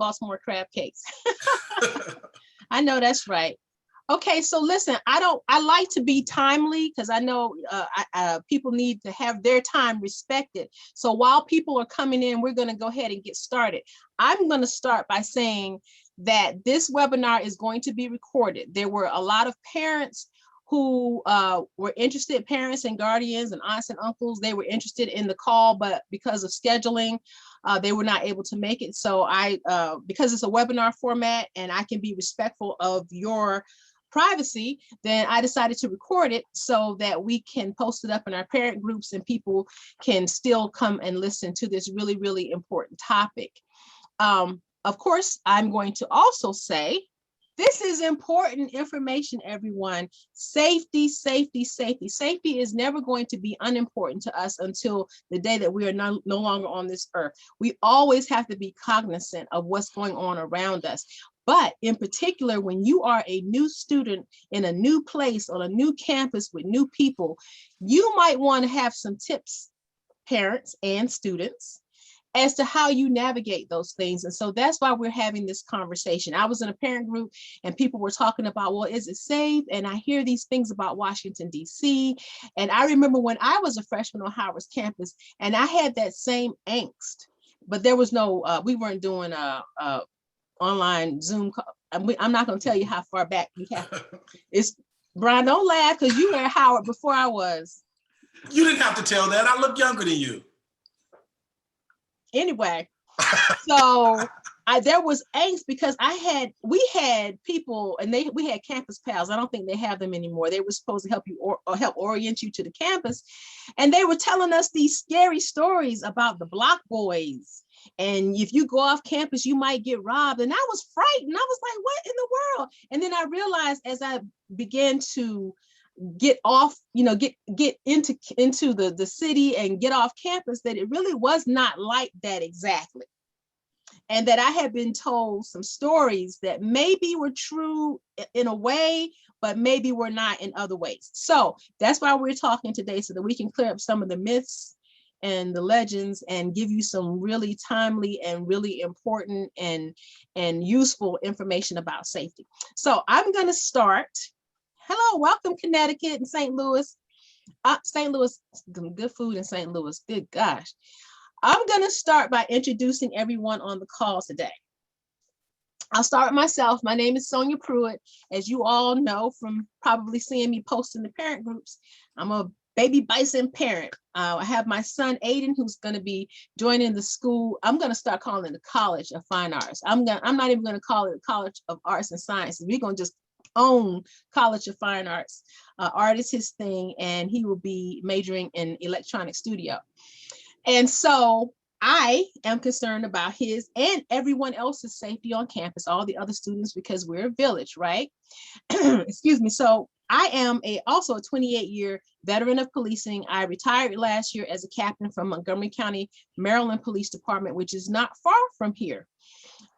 Baltimore crab cakes. I know that's right. Okay, so listen, I like to be timely because I know people need to have their time respected. So while people are coming in, we're going to go ahead and get started. I'm going to start by saying that this webinar is going to be recorded. There were a lot of parents who were interested, parents and guardians and aunts and uncles, they were interested in the call, but because of scheduling, they were not able to make it. So because it's a webinar format and I can be respectful of your privacy, then I decided to record it so that we can post it up in our parent groups and people can still come and listen to this really, really important topic. Of course, I'm going to also say, this is important information, everyone. Safety, safety, safety. Safety is never going to be unimportant to us until the day that we are no longer on this earth. We always have to be cognizant of what's going on around us. But in particular, when you are a new student in a new place on a new campus with new people, you might want to have some tips, parents and students, as to how you navigate those things. And so that's why we're having this conversation. I was in a parent group and people were talking about, well, is it safe? And I hear these things about Washington, D.C. And I remember when I was a freshman on Howard's campus and I had that same angst, but there was no, we weren't doing online Zoom call. I'm not going to tell you how far back we have. It's Brian, don't laugh because you were at Howard before I was. You didn't have to tell that. I look younger than you. Anyway, so there was angst because we had people and we had campus pals. I don't think they have them anymore. They were supposed to help you or help orient you to the campus. And they were telling us these scary stories about the block boys. And if you go off campus, you might get robbed. And I was frightened. I was like, what in the world? And then I realized as I began to get off, get into the city and get off campus, that it really was not like that exactly. And that I had been told some stories that maybe were true in a way, but maybe were not in other ways. So that's why we're talking today, so that we can clear up some of the myths and the legends and give you some really timely and really important and useful information about safety. So I'm going to start. Hello, welcome Connecticut and St. Louis. St. Louis, good food in St. Louis, good gosh. I'm going to start by introducing everyone on the call today. I'll start with myself. My name is Sonia Pruitt. As you all know from probably seeing me post in the parent groups, I'm a baby bison parent. I have my son Aiden, who's going to be joining the school. I'm going to start calling it the College of Fine Arts. I'm not even going to call it the College of Arts and Sciences. We're going to just own College of Fine Arts. Art is his thing, and he will be majoring in electronic studio. And so I am concerned about his and everyone else's safety on campus, all the other students, because we're a village, right? Excuse me. So I am also a 28-year veteran of policing. I retired last year as a captain from Montgomery County, Maryland Police Department, which is not far from here.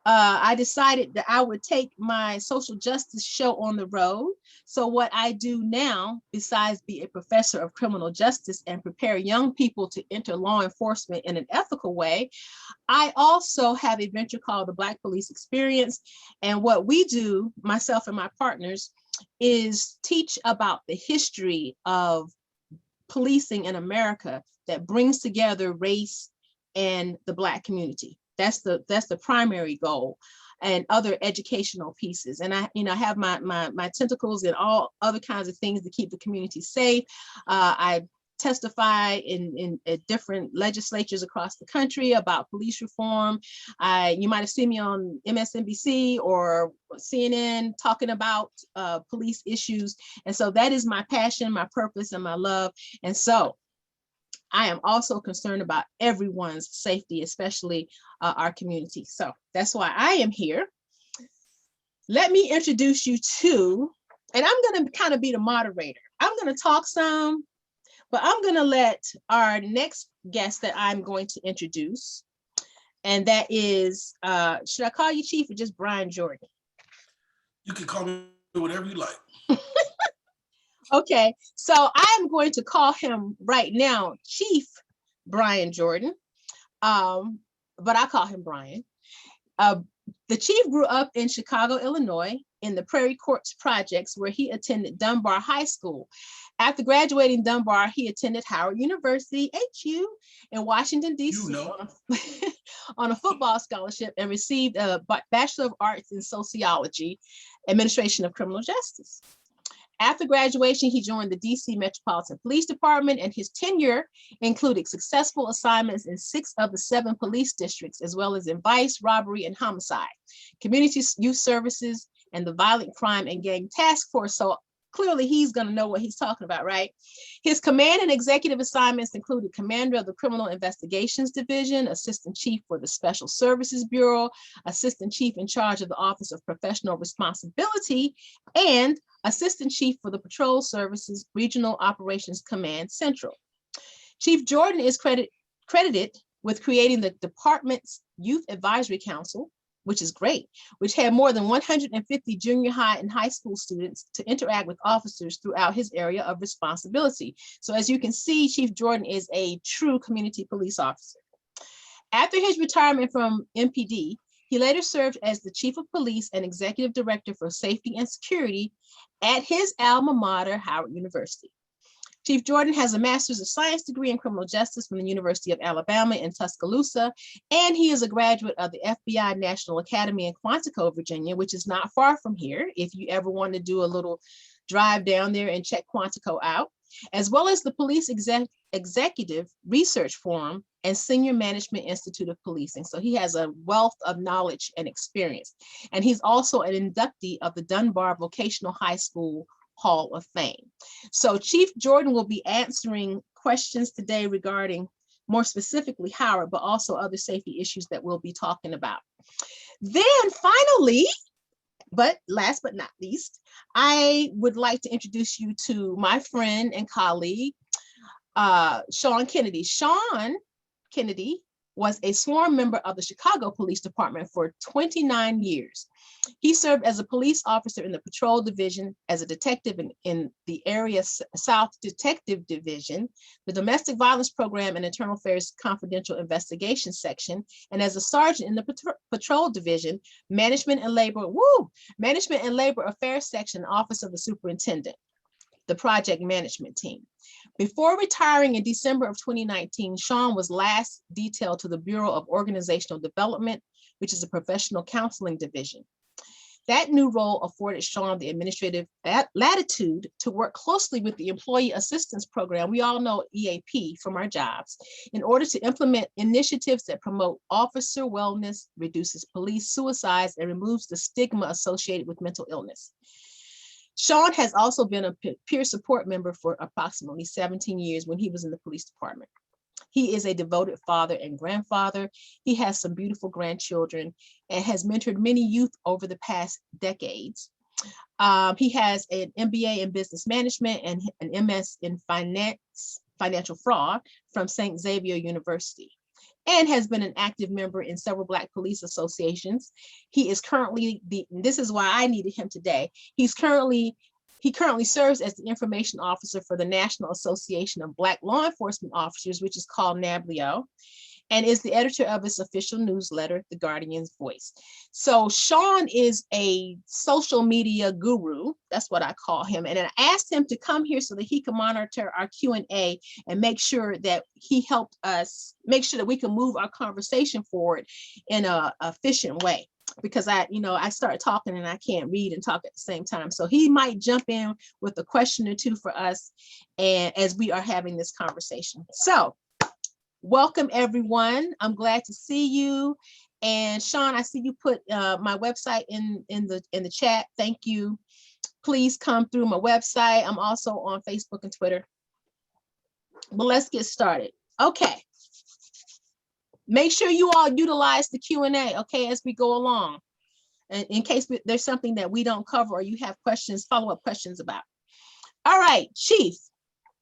I decided that I would take my social justice show on the road. So what I do now, besides be a professor of criminal justice and prepare young people to enter law enforcement in an ethical way, I also have a venture called the Black Police Experience. And what we do, myself and my partners, is teach about the history of policing in America that brings together race and the Black community. That's the primary goal, and other educational pieces. And I have my tentacles in all other kinds of things to keep the community safe. I testify in different legislatures across the country about police reform. You might have seen me on MSNBC or CNN talking about police issues. And so that is my passion, my purpose, and my love. And so I am also concerned about everyone's safety, especially our community. So that's why I am here. Let me introduce you to, and I'm going to kind of be the moderator. I'm going to talk some, but I'm going to let our next guest that I'm going to introduce, and that is, should I call you Chief or just Brian Jordan? You can call me whatever you like. Okay, so I'm going to call him right now Chief Brian Jordan, but I call him Brian. The chief grew up in Chicago, Illinois, in the Prairie Courts Projects, where he attended Dunbar High School. After graduating Dunbar, he attended Howard University, HU, in Washington, D.C. On a football scholarship and received a Bachelor of Arts in Sociology, Administration of Criminal Justice. After graduation, he joined the DC Metropolitan Police Department, and his tenure included successful assignments in 6 of the 7 police districts, as well as in vice, robbery, and homicide, community youth services, and the Violent Crime and Gang Task Force. So clearly he's going to know what he's talking about, right? His command and executive assignments included commander of the Criminal Investigations Division, assistant chief for the Special Services Bureau, assistant chief in charge of the Office of Professional Responsibility, and assistant chief for the Patrol Services Regional Operations Command Central. Chief Jordan is credited with creating the department's Youth Advisory Council, which is great, which had more than 150 junior high and high school students to interact with officers throughout his area of responsibility. So as you can see, Chief Jordan is a true community police officer. After his retirement from MPD, he later served as the chief of police and executive director for safety and security at his alma mater, Howard University. Chief Jordan has a Master's of Science degree in criminal justice from the University of Alabama in Tuscaloosa, and he is a graduate of the FBI National Academy in Quantico, Virginia, which is not far from here if you ever want to do a little drive down there and check Quantico out, as well as the Police Executive Research Forum and Senior Management Institute of Policing. So he has a wealth of knowledge and experience. And he's also an inductee of the Dunbar Vocational High School Hall of Fame. So Chief Jordan will be answering questions today regarding more specifically Howard, but also other safety issues that we'll be talking about. Then finally, but last but not least, I would like to introduce you to my friend and colleague, Sean Kennedy. Sean Kennedy was a sworn member of the Chicago Police Department for 29 years. He served as a police officer in the Patrol Division, as a detective in the Area South Detective Division, the Domestic Violence Program and Internal Affairs Confidential Investigation Section, and as a sergeant in the Patrol Division, Management and Labor Affairs Section, Office of the Superintendent, the Project Management Team. Before retiring in December of 2019, Sean was last detailed to the Bureau of Organizational Development, which is a professional counseling division. That new role afforded Sean the administrative latitude to work closely with the Employee Assistance Program, we all know EAP from our jobs, in order to implement initiatives that promote officer wellness, reduces police suicides, and removes the stigma associated with mental illness. Sean has also been a peer support member for approximately 17 years when he was in the police department. He is a devoted father and grandfather. He has some beautiful grandchildren and has mentored many youth over the past decades. He has an MBA in business management and an MS in financial fraud from St. Xavier University, and has been an active member in several Black police associations. He is currently this is why I needed him today. He currently serves as the information officer for the National Association of Black Law Enforcement Officers, which is called NABLEO, and is the editor of its official newsletter, The Guardian's Voice. So Sean is a social media guru. That's what I call him. And I asked him to come here so that he can monitor our Q&A and make sure that he helped us make sure that we can move our conversation forward in an efficient way. Because I start talking and I can't read and talk at the same time. So he might jump in with a question or two for us and as we are having this conversation. So welcome everyone. I'm glad to see you. And Sean, I see you put my website in the chat. Thank you. Please come through my website. I'm also on Facebook and Twitter. But let's get started. Okay. Make sure you all utilize the Q&A, okay, as we go along. And in case there's something that we don't cover or you have questions, follow-up questions about. All right, Chief,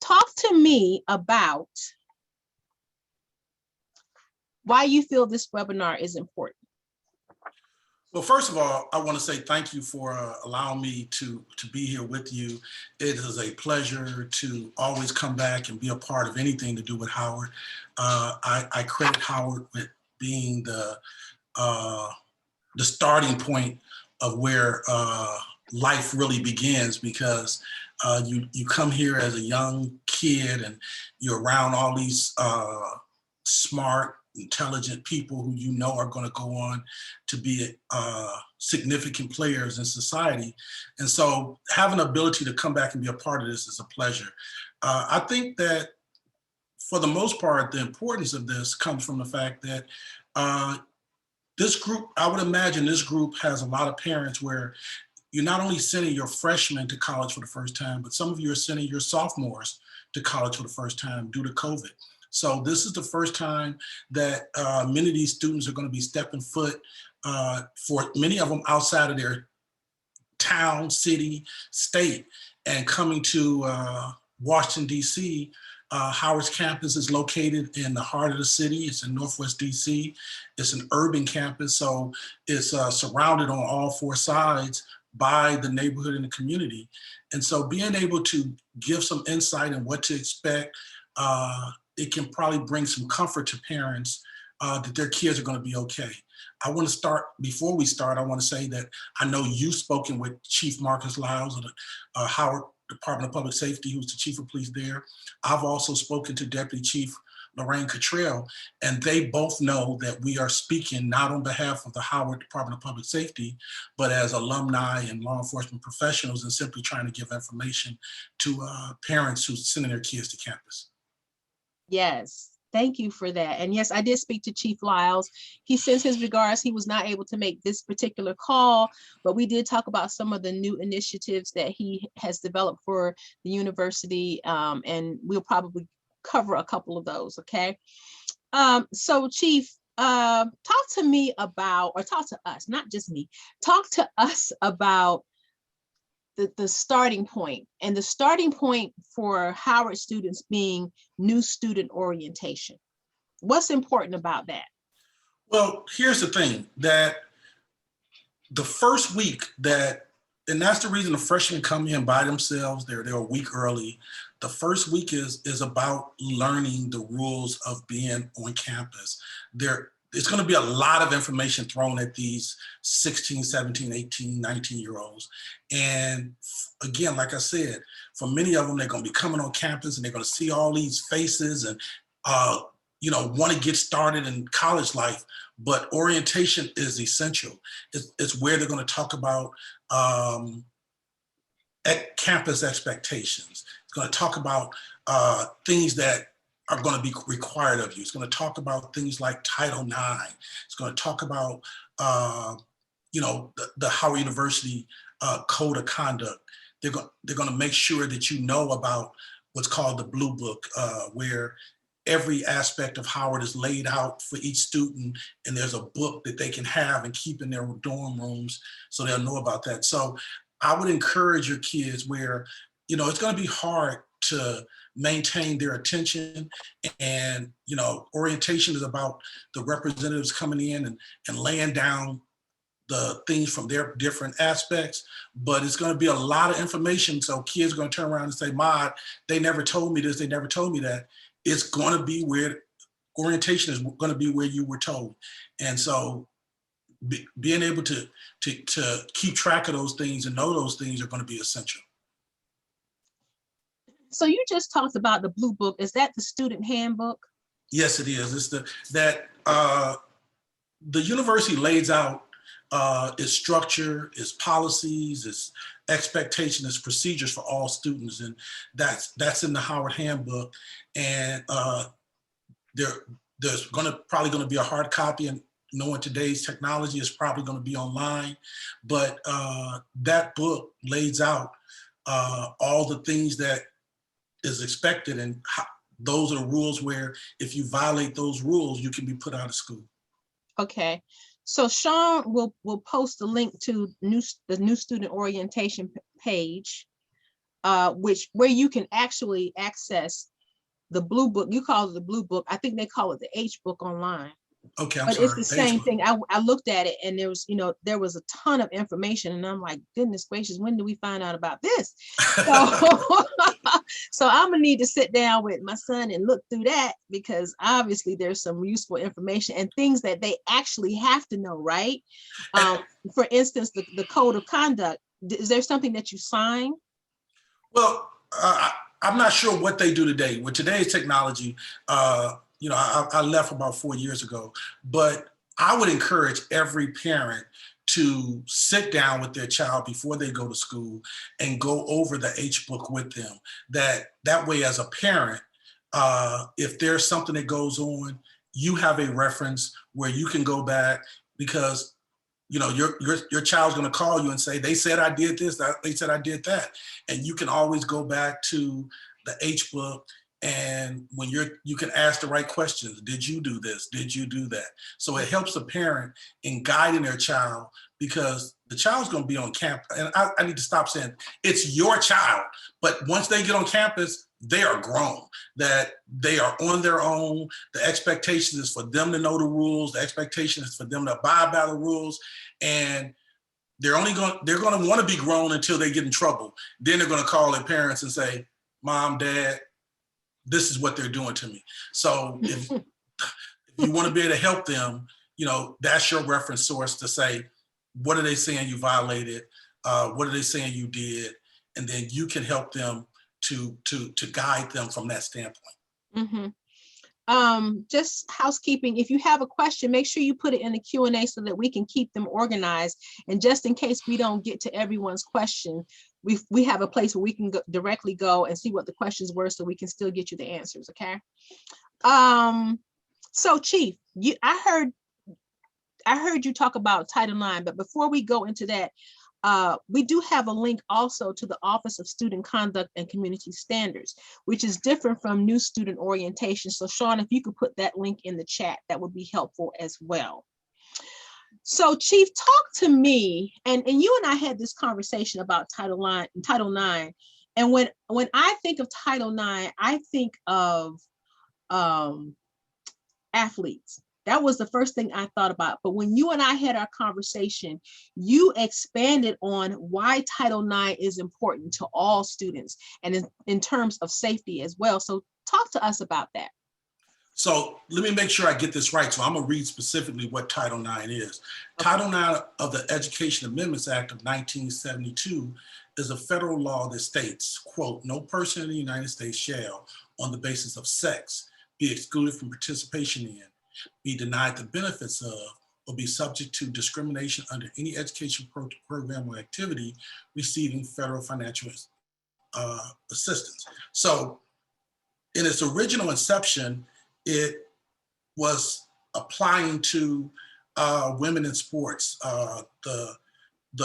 talk to me about why you feel this webinar is important. Well, first of all, I want to say thank you for allowing me to be here with you. It is a pleasure to always come back and be a part of anything to do with Howard. I credit Howard with being the the starting point of where life really begins, because you come here as a young kid and you're around all these smart, intelligent people who you know are going to go on to be significant players in society. And so having the ability to come back and be a part of this is a pleasure. I think that for the most part, the importance of this comes from the fact that this group, I would imagine this group has a lot of parents where you're not only sending your freshmen to college for the first time, but some of you are sending your sophomores to college for the first time due to COVID. So this is the first time that many of these students are going to be stepping foot, for many of them, outside of their town, city, state, and coming to Washington, D.C. Howard's campus is located in the heart of the city. It's in Northwest DC. It's an urban campus, so it's surrounded on all four sides by the neighborhood and the community. And so being able to give some insight on what to expect, it can probably bring some comfort to parents that their kids are going to be okay. I want to start, before we start, I want to say that I know you've spoken with Chief Marcus Lyles of the Howard Department of Public Safety, who's the chief of police there. I've also spoken to Deputy Chief Lorraine Cottrell, and they both know that we are speaking not on behalf of the Howard Department of Public Safety, but as alumni and law enforcement professionals, and simply trying to give information to parents who's sending their kids to campus. Yes, thank you for that. And yes, I did speak to Chief Lyles. He sends his regards. He was not able to make this particular call, but we did talk about some of the new initiatives that he has developed for the university, and we'll probably cover a couple of those, okay? So Chief, talk to me about, or talk to us, not just me, talk to us about the starting point, and the starting point for Howard students being new student orientation. What's important about that? Well, here's the thing, that the first week that, and that's the reason the freshmen come in by themselves, they're a week early. The first week is about learning the rules of being on campus. It's going to be a lot of information thrown at these 16, 17, 18, 19-year-olds. And again, like I said, for many of them, they're going to be coming on campus and they're going to see all these faces and, want to get started in college life. But orientation is essential. It's where they're going to talk about campus expectations. It's going to talk about things that are going to be required of you. It's going to talk about things like Title IX. It's going to talk about, the Howard University Code of Conduct. They're going to make sure that you know about what's called the Blue Book, where every aspect of Howard is laid out for each student, and there's a book that they can have and keep in their dorm rooms, so they'll know about that. So I would encourage your kids where, it's going to be hard to maintain their attention, and orientation is about the representatives coming in and laying down the things from their different aspects, but it's going to be a lot of information. So kids are going to turn around and say, "Maude, they never told me this, they never told me that." It's going to be where orientation is going to be where you were told. And so being able to keep track of those things and know those things are going to be essential. So you just talked about the Blue Book. Is that the student handbook? Yes, it is. It's the university lays out its structure, its policies, its expectation, its procedures for all students, and that's in the Howard Handbook. And there's probably going to be a hard copy, and knowing today's technology is probably going to be online. But that book lays out all the things that is expected, and those are the rules where if you violate those rules, you can be put out of school. Okay, so Sean will post a link to the new student orientation page, where you can actually access the Blue Book. You call it the Blue Book. I think they call it the H book online. Okay, but it's the same thing. I looked at it, and there was a ton of information, and I'm like, goodness gracious, when do we find out about this? So So I'm gonna need to sit down with my son and look through that, because obviously there's some useful information and things that they actually have to know, right? For instance, the code of conduct. Is there something that you sign? Well, I'm not sure what they do today. With today's technology, I left about 4 years ago, but I would encourage every parent to sit down with their child before they go to school and go over the H book with them. That way, as a parent, if there's something that goes on, you have a reference where you can go back, because your child's going to call you and say, they said I did this, they said I did that. And you can always go back to the H book, and when you can ask the right questions. Did you do this? Did you do that? So it helps the parent in guiding their child, because the child's going to be on campus. And I need to stop saying it's your child, but once they get on campus, they are grown, that they are on their own. The expectation is for them to know the rules. The expectation is for them to abide by the rules. And they're going to want to be grown until they get in trouble. Then they're going to call their parents and say, Mom, Dad, this is what they're doing to me. So if you want to be able to help them, that's your reference source to say, what are they saying you violated? What are they saying you did? And then you can help them to guide them from that standpoint. Mm-hmm. Just housekeeping. If you have a question, make sure you put it in the Q&A so that we can keep them organized. And just in case we don't get to everyone's question, we have a place where we can directly go and see what the questions were, so we can still get you the answers. Okay. So Chief, I heard you talk about Title IX, but before we go into that, we do have a link also to the Office of Student Conduct and Community Standards, which is different from new student orientation. So Sean, if you could put that link in the chat, that would be helpful as well. So Chief, talk to me, and you and I had this conversation about Title IX. And when I think of Title IX, I think of athletes. That was the first thing I thought about. But when you and I had our conversation, you expanded on why Title IX is important to all students, and in terms of safety as well. So talk to us about that. So let me make sure I get this right. So I'm going to read specifically what Title IX is. Okay. Title IX of the Education Amendments Act of 1972 is a federal law that states, quote, no person in the United States shall, on the basis of sex, be excluded from participation in, be denied the benefits of, or be subject to discrimination under any education program or activity receiving federal financial assistance. So in its original inception, it was applying to women in sports, the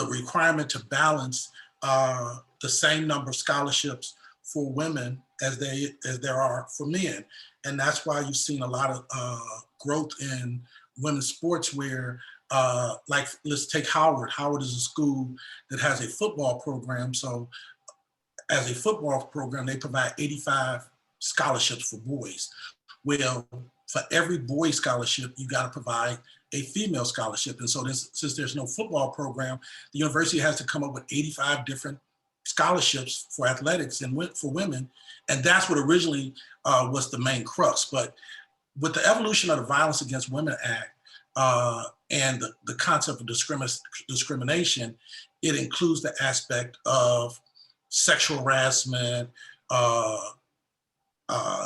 requirement to balance the same number of scholarships for women as there are for men. And that's why you've seen a lot of growth in women's sports where, like, let's take Howard. Howard is a school that has a football program. So as a football program, they provide 85 scholarships for boys. Well, for every boy scholarship, you got to provide a female scholarship. And so since there's no football program, the university has to come up with 85 different scholarships for athletics and for women. And that's what originally was the main crux. But with the evolution of the Violence Against Women Act and the concept of discrimination, it includes the aspect of sexual harassment,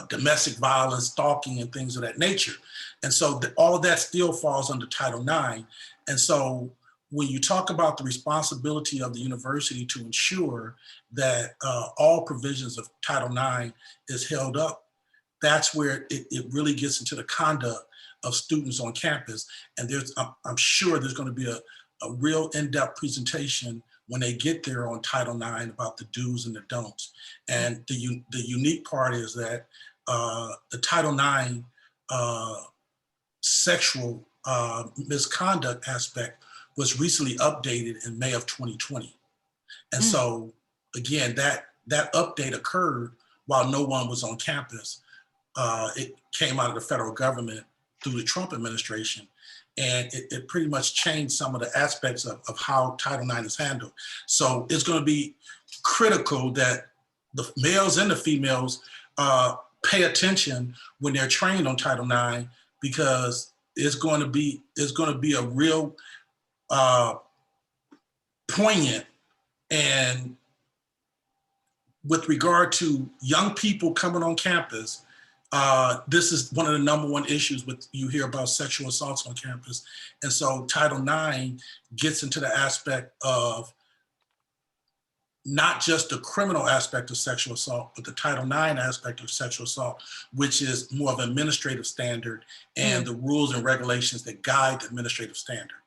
domestic violence, stalking, and things of that nature. And so all of that still falls under Title IX. And so when you talk about the responsibility of the university to ensure that all provisions of Title IX is held up, that's where it really gets into the conduct of students on campus. And I'm sure there's going to be a real in-depth presentation when they get there on Title IX about the do's and the don'ts. And the unique part is that the Title IX sexual misconduct aspect was recently updated in May of 2020. And so again, that update occurred while no one was on campus. It came out of the federal government through the Trump administration. And it pretty much changed some of the aspects of how Title IX is handled. So it's going to be critical that the males and the females pay attention when they're trained on Title IX, because it's going to be a real poignant, and with regard to young people coming on campus, this is one of the #1 issues with you hear about sexual assaults on campus. And so Title IX gets into the aspect of not just the criminal aspect of sexual assault, but the Title IX aspect of sexual assault, which is more of an administrative standard and the rules and regulations that guide the administrative standard.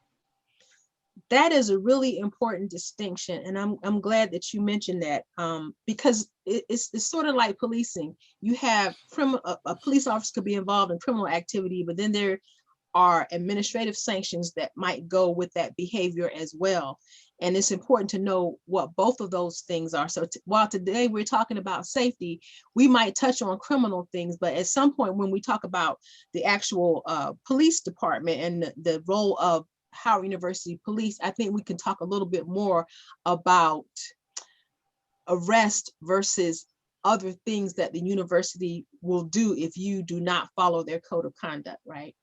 That is a really important distinction, and I'm glad that you mentioned that, because it's sort of like policing. You have a police officer could be involved in criminal activity, but then there are administrative sanctions that might go with that behavior as well. And it's important to know what both of those things are. So while today we're talking about safety, we might touch on criminal things, but at some point when we talk about the actual police department and the role of Howard University Police, I think we can talk a little bit more about arrest versus other things that the university will do if you do not follow their code of conduct, right?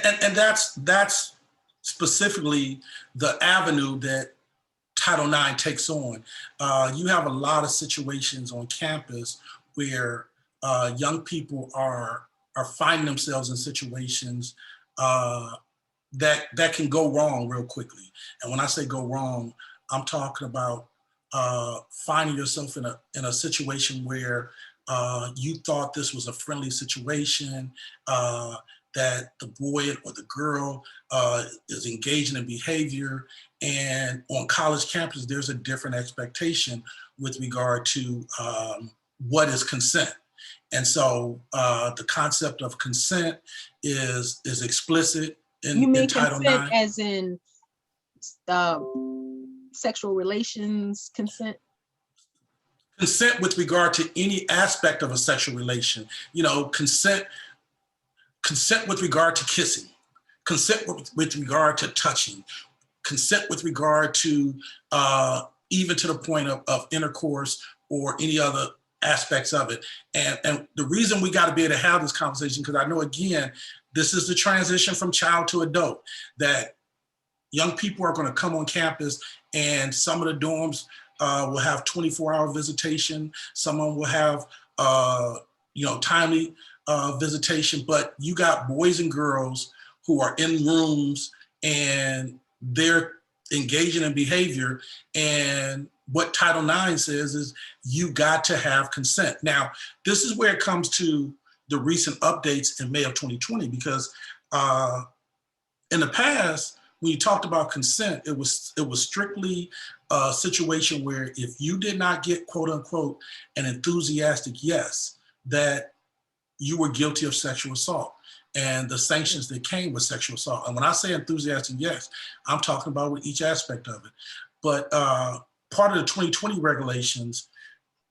And that's specifically the avenue that Title IX takes on. You have a lot of situations on campus where young people are finding themselves in situations that can go wrong real quickly. And when I say go wrong, I'm talking about finding yourself in a situation where you thought this was a friendly situation, that the boy or the girl is engaging in behavior. And on college campus, there's a different expectation with regard to what is consent. And so the concept of consent is explicit in Title IX. As in sexual relations consent? Consent with regard to any aspect of a sexual relation. You know, consent with regard to kissing, consent with regard to touching, consent with regard to even to the point of intercourse or any other aspects of it. And the reason we got to be able to have this conversation, because I know, again, this is the transition from child to adult, that young people are going to come on campus, and some of the dorms will have 24-hour visitation. Some of them will have, timely visitation, but you got boys and girls who are in rooms and they're engaging in behavior. And what Title IX says is you got to have consent. Now, this is where it comes to the recent updates in May of 2020, because in the past, when you talked about consent, it was strictly a situation where if you did not get, quote unquote, an enthusiastic yes, that you were guilty of sexual assault and the sanctions that came with sexual assault. And when I say enthusiastic yes, I'm talking about with each aspect of it. But part of the 2020 regulations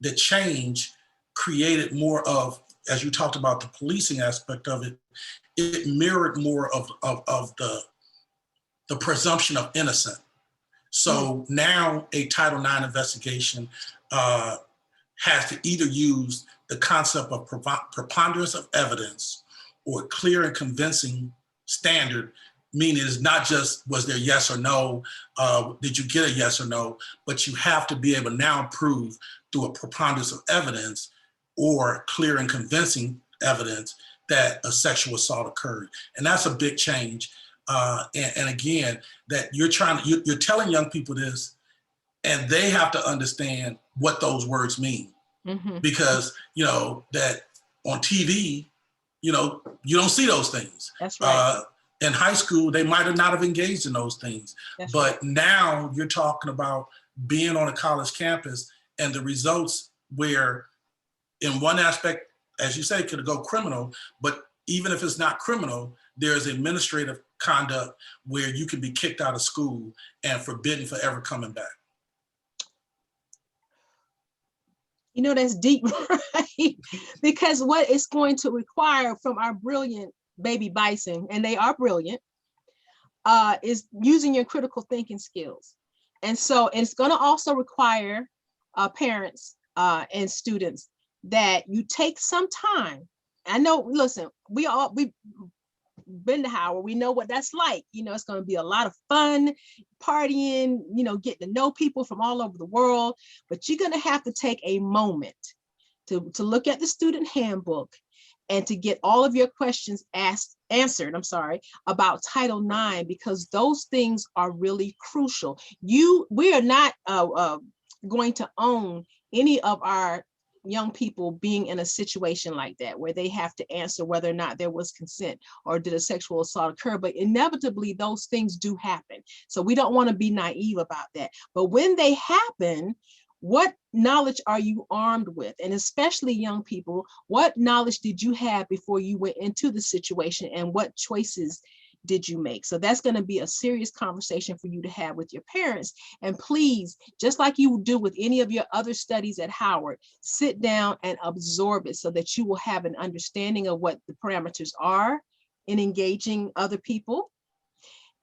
that change created more of, as you talked about the policing aspect of it, it mirrored more of the presumption of innocent. So now a Title IX investigation has to either use the concept of preponderance of evidence or clear and convincing standard, meaning it's not just was there yes or no, did you get a yes or no, but you have to be able to now prove through a preponderance of evidence or clear and convincing evidence that a sexual assault occurred. And that's a big change. And again, that you're telling young people this, and they have to understand what those words mean. Mm-hmm. Because, that on TV, you don't see those things. That's right. In high school, they might have not have engaged in those things. That's but right. Now you're talking about being on a college campus and the results where in one aspect, as you say, it could go criminal, but even if it's not criminal, there's administrative conduct where you can be kicked out of school and forbidden from ever coming back. That's deep, right? Because what it's going to require from our brilliant baby bison, and they are brilliant, is using your critical thinking skills. And so it's going to also require parents and students, that you take some time. I know, listen, we've been to Howard. We know what that's like. You know, it's going to be a lot of fun, partying, you know, getting to know people from all over the world. But you're going to have to take a moment to look at the student handbook and to get all of your questions answered, about Title IX, because those things are really crucial. We are not going to own any of our young people being in a situation like that, where they have to answer whether or not there was consent or did a sexual assault occur. But inevitably, those things do happen. So we don't want to be naive about that. But when they happen, what knowledge are you armed with? And especially young people, what knowledge did you have before you went into the situation, and what choices did you make? So that's going to be a serious conversation for you to have with your parents. And please, just like you do with any of your other studies at Howard, sit down and absorb it so that you will have an understanding of what the parameters are in engaging other people,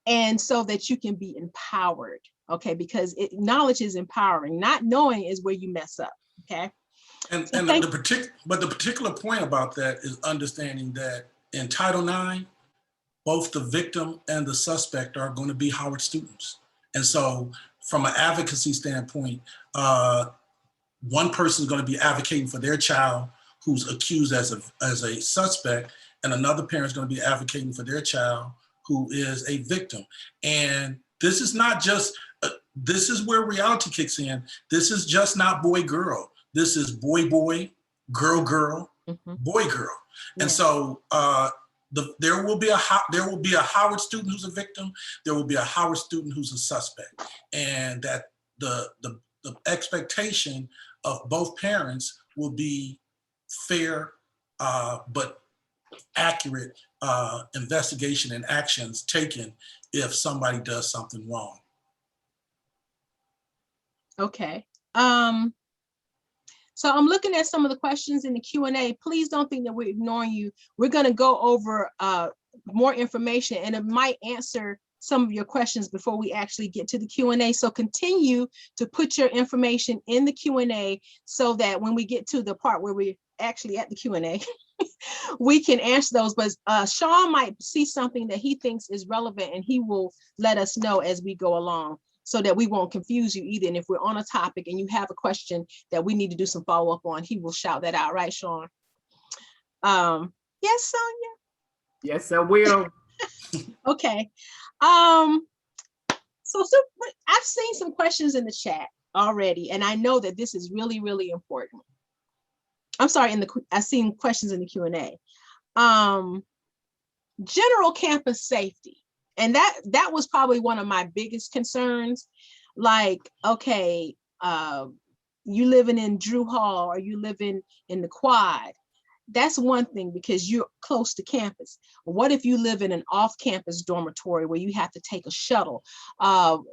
and so that you can be empowered. Okay, because knowledge is empowering. Not knowing is where you mess up. Okay. The particular point about that is understanding that in Title IX, both the victim and the suspect are going to be Howard students. And so from an advocacy standpoint, one person is going to be advocating for their child who's accused as a suspect, and another parent is going to be advocating for their child who is a victim. And this is not just, this is where reality kicks in. This is just not boy, girl. This is boy, boy, girl, girl, boy, girl. Yeah. And so there will be a Howard student who's a victim. There will be a Howard student who's a suspect. And that the expectation of both parents will be fair, but accurate investigation and actions taken if somebody does something wrong. Okay. So I'm looking at some of the questions in the Q&A. Please don't think that we're ignoring you. We're going to go over more information, and it might answer some of your questions before we actually get to the Q&A. So continue to put your information in the Q&A so that when we get to the part where we're actually at the Q&A, we can answer those. But Sean might see something that he thinks is relevant, and he will let us know as we go along, so that we won't confuse you either. And if we're on a topic and you have a question that we need to do some follow-up on, he will shout that out, right, Sean? Yes, Sonia? Yes, I will. Okay. So I've seen some questions in the chat already, and I know that this is really, really important. I'm sorry, I've seen questions in the Q&A. General campus safety. And that was probably one of my biggest concerns. Like, okay, you living in Drew Hall, or you living in the Quad. That's one thing, because you're close to campus. What if you live in an off-campus dormitory where you have to take a shuttle? Will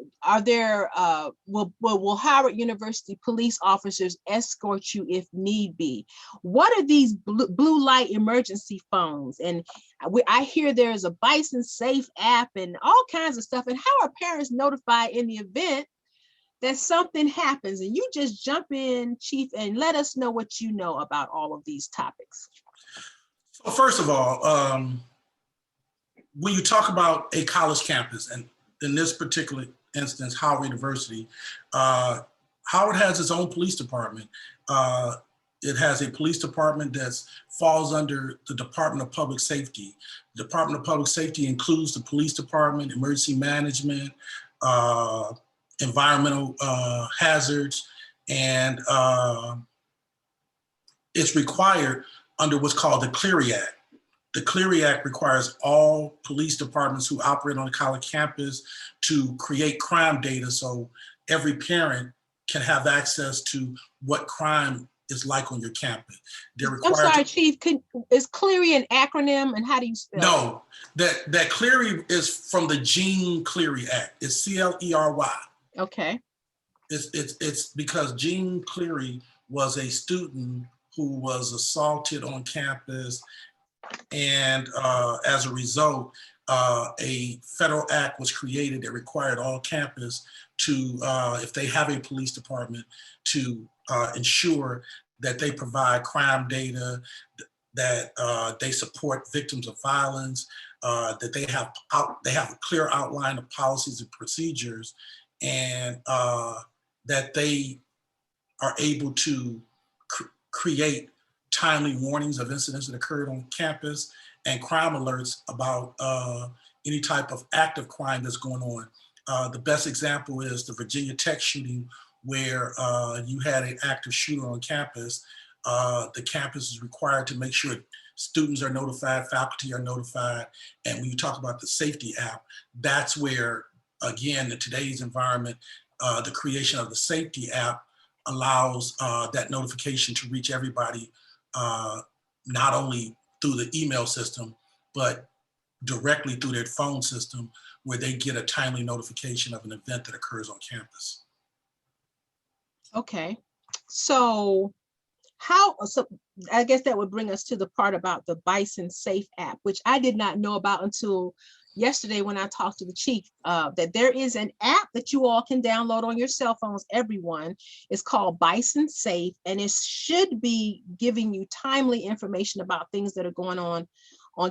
Howard University police officers escort you if need be? What are these blue light emergency phones? And I hear there's a Bison Safe app and all kinds of stuff. And how are parents notified in the event that something happens? And you just jump in, Chief, and let us know what you know about all of these topics. So first of all, when you talk about a college campus, and in this particular instance, Howard University, Howard has its own police department. It has a police department that falls under the Department of Public Safety. The Department of Public Safety includes the police department, emergency management, environmental hazards, and it's required under what's called the Clery Act. The Clery Act requires all police departments who operate on a college campus to create crime data so every parent can have access to what crime is like on your campus. They're required. I'm sorry, Chief, is Clery an acronym, and how do you spell it? No, that Clery is from the Jean Clery Act. It's C-L-E-R-Y. Okay. It's because Jean Clery was a student who was assaulted on campus, and as a result, a federal act was created that required all campus to, if they have a police department, to ensure that they provide crime data, that they support victims of violence, that they have a clear outline of policies and procedures, and that they are able to create timely warnings of incidents that occurred on campus and crime alerts about any type of active crime that's going on. The best example is the Virginia Tech shooting, where you had an active shooter on campus. The campus is required to make sure students are notified, faculty are notified. And when you talk about the safety app, that's where, again, in today's environment, the creation of the safety app allows that notification to reach everybody, not only through the email system, but directly through their phone system, where they get a timely notification of an event that occurs on campus. Okay, so I guess that would bring us to the part about the Bison Safe app, which I did not know about until yesterday when I talked to the chief, that there is an app that you all can download on your cell phones, everyone. It's called Bison Safe, and it should be giving you timely information about things that are going on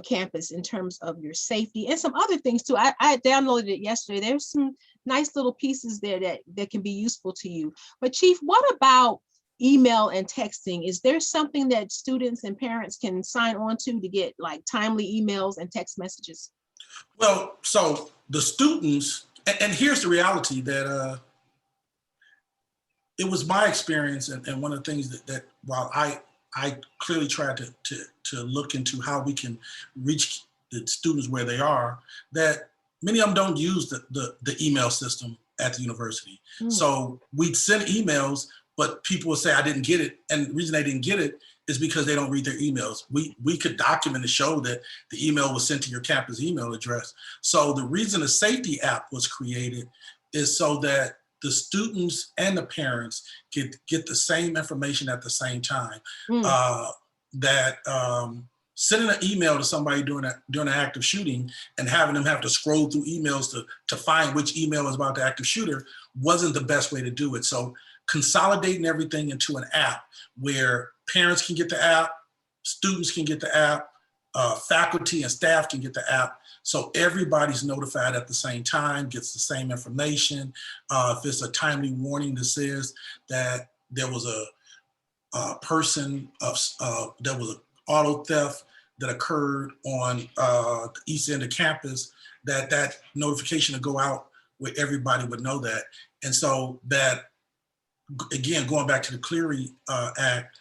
campus in terms of your safety and some other things too. I downloaded it yesterday. There's some nice little pieces there that can be useful to you. But Chief, what about email and texting? Is there something that students and parents can sign on to get like timely emails and text messages? Well, so the students, and here's the reality that it was my experience, and one of the things that while I clearly tried to look into how we can reach the students where they are, that many of them don't use the email system at the university. So we'd send emails, but people would say, I didn't get it. And the reason they didn't get it is because they don't read their emails. We could document and show that the email was sent to your campus email address. So the reason the safety app was created is so that the students and the parents get the same information at the same time. Sending an email to somebody during an active shooting and having them have to scroll through emails to find which email is about the active shooter wasn't the best way to do it. So consolidating everything into an app where parents can get the app, students can get the app, faculty and staff can get the app, so everybody's notified at the same time, gets the same information. If it's a timely warning that says that there was a person that was an auto theft that occurred on the east end of campus, that notification would go out where everybody would know that. And so that, again, going back to the Clery Act,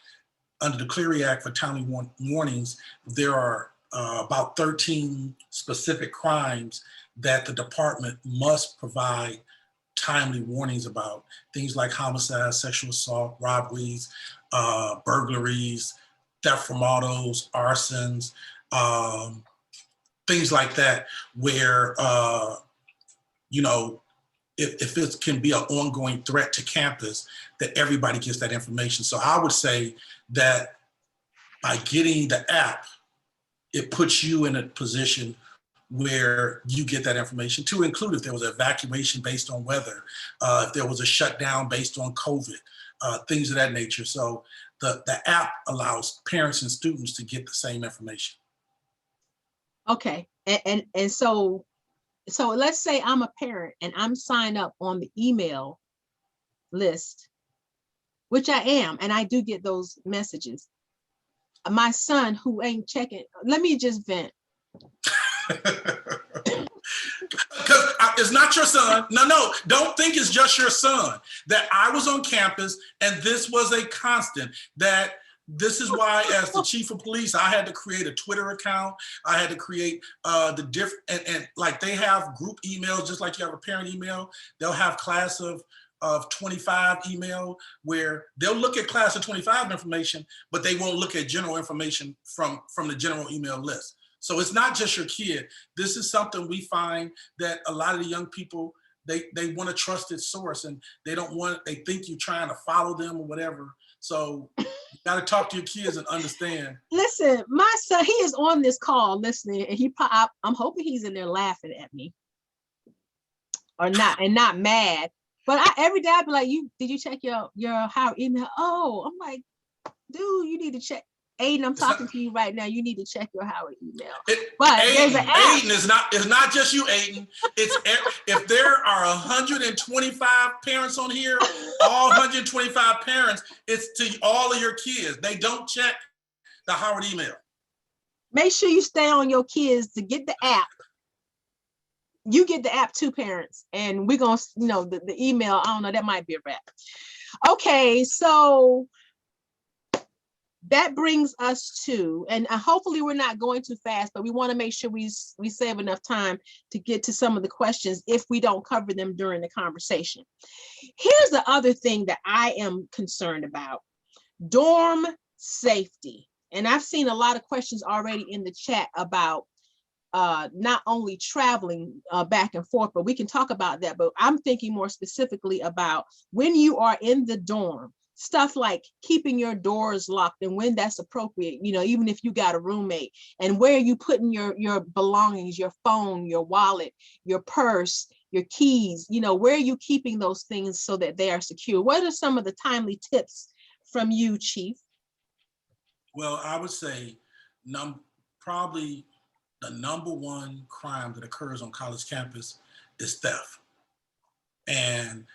under the Clery Act for timely warnings, there are about 13 specific crimes that the department must provide timely warnings about. Things like homicide, sexual assault, robberies, burglaries, theft from autos, arsons, things like that, where, if it can be an ongoing threat to campus, that everybody gets that information. So I would say that by getting the app, it puts you in a position where you get that information, to include if there was an evacuation based on weather, if there was a shutdown based on COVID, things of that nature. So the app allows parents and students to get the same information. Okay, and so let's say I'm a parent and I'm signed up on the email list, which I am, and I do get those messages. My son, who ain't checking, let me just vent. Because it's not your son. No, don't think it's just your son. That I was on campus and this was a constant. That this is why, as the chief of police, I had to create a Twitter account. I had to create the different, and like they have group emails, just like you have a parent email. They'll have class of 25 email where they'll look at class of 25 information, but they won't look at general information from the general email list. So it's not just your kid. This is something we find that a lot of the young people, they want a trusted source, and they think you're trying to follow them or whatever. So you got to talk to your kids and understand. Listen, my son, he is on this call listening, and I'm hoping he's in there laughing at me or not, and not mad. But every day I'd be like, did you check your Howard email? Oh, I'm like, dude, you need to check. Aiden, I'm talking to you right now. You need to check your Howard email. But Aiden, there's an app. Aiden, it's not just you, Aiden. It's if there are 125 parents on here, all 125 parents, it's to all of your kids. They don't check the Howard email. Make sure you stay on your kids to get the app. You get the app too, parents, and we're gonna, the email. I don't know. That might be a wrap. Okay, so that brings us to, and hopefully we're not going too fast, but we want to make sure we save enough time to get to some of the questions if we don't cover them during the conversation. Here's the other thing that I am concerned about: dorm safety. And I've seen a lot of questions already in the chat about not only traveling back and forth, but we can talk about that. But I'm thinking more specifically about when you are in the dorm, stuff like keeping your doors locked and when that's appropriate, even if you got a roommate, and where you putting your belongings, your phone, your wallet, your purse, your keys, where are you keeping those things so that they are secure? What are some of the timely tips from you, Chief? Well, I would say probably the number one crime that occurs on college campus is theft. And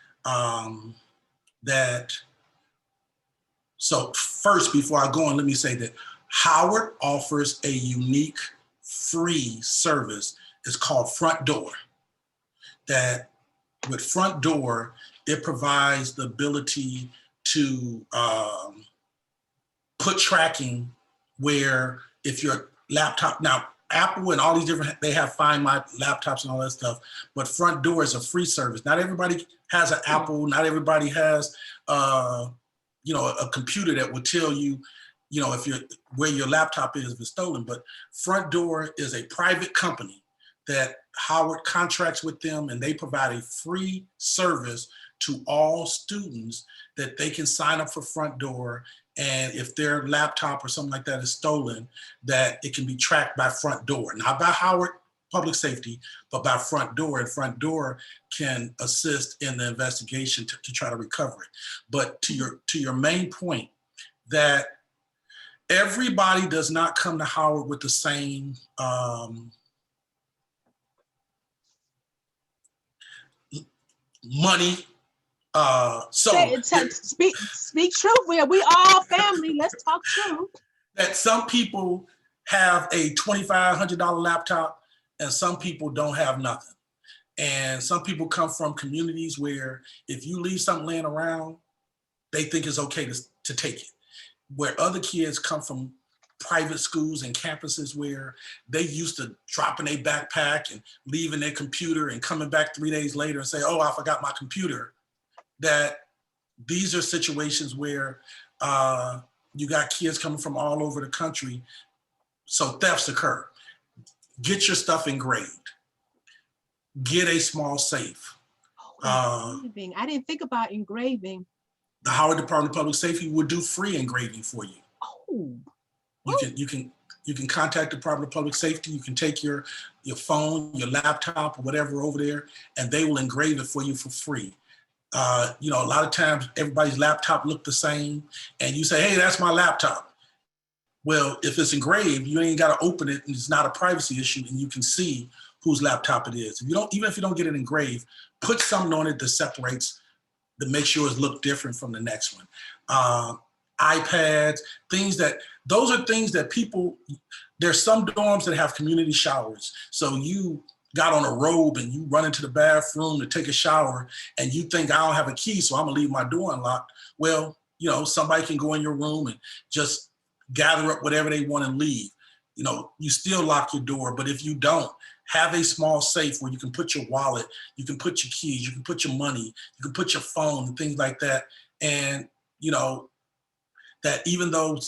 so first, before I go on, let me say that Howard offers a unique free service. It's called Front Door. That with Front Door, it provides the ability to put tracking where if your laptop, now Apple and all these different, they have Find My laptops and all that stuff, but Front Door is a free service. Not everybody has an Apple, not everybody has a computer that will tell you, if where your laptop is if it's stolen. But Front Door is a private company that Howard contracts with them, and they provide a free service to all students that they can sign up for Front Door. And if their laptop or something like that is stolen, that it can be tracked by Front Door. Not by Howard Public Safety, but by Front Door. And Front Door can assist in the investigation to try to recover it. But to your main point, that everybody does not come to Howard with the same money. Speak truth. We all family. Let's talk truth. That some people have a $2,500 laptop and some people don't have nothing. And some people come from communities where if you leave something laying around, they think it's okay to take it. Where other kids come from private schools and campuses where they used to dropping their backpack and leaving their computer and coming back 3 days later and say, oh, I forgot my computer. That these are situations where you got kids coming from all over the country, so thefts occur. Get your stuff engraved. Get a small safe. Engraving. I didn't think about engraving. The Howard Department of Public Safety will do free engraving for you. Oh. You can contact the Department of Public Safety. You can take your phone, your laptop, or whatever over there, and they will engrave it for you for free. A lot of times everybody's laptop look the same, and you say, hey, that's my laptop. Well, if it's engraved, you ain't got to open it, and it's not a privacy issue, and you can see whose laptop it is. Even if you don't get it engraved, put something on it that separates, that makes yours look different from the next one. iPads, those are things that people, there's some dorms that have community showers. So you got on a robe and you run into the bathroom to take a shower and you think, I don't have a key, so I'm gonna leave my door unlocked. Well, somebody can go in your room and just gather up whatever they want and leave. You still lock your door, but if you don't, have a small safe where you can put your wallet, you can put your keys, you can put your money, you can put your phone and things like that. And, that even though,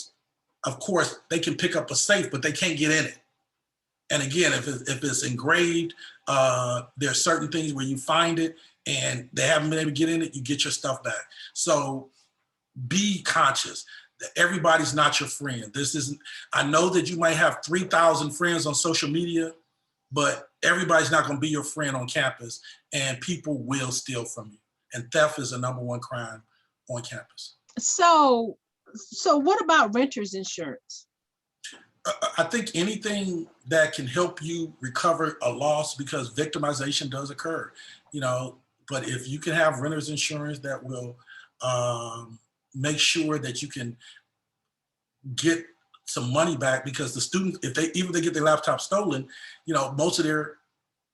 of course, they can pick up a safe, but they can't get in it. And again, if it's engraved, there are certain things where you find it and they haven't been able to get in it, you get your stuff back. So be conscious that everybody's not your friend. I know that you might have 3,000 friends on social media, but everybody's not going to be your friend on campus, and people will steal from you. and theft is the #1 crime on campus. So what about renter's insurance? I think anything that can help you recover a loss, because victimization does occur, but if you can have renter's insurance that will make sure that you can get some money back, because the students, even if they get their laptop stolen, most of their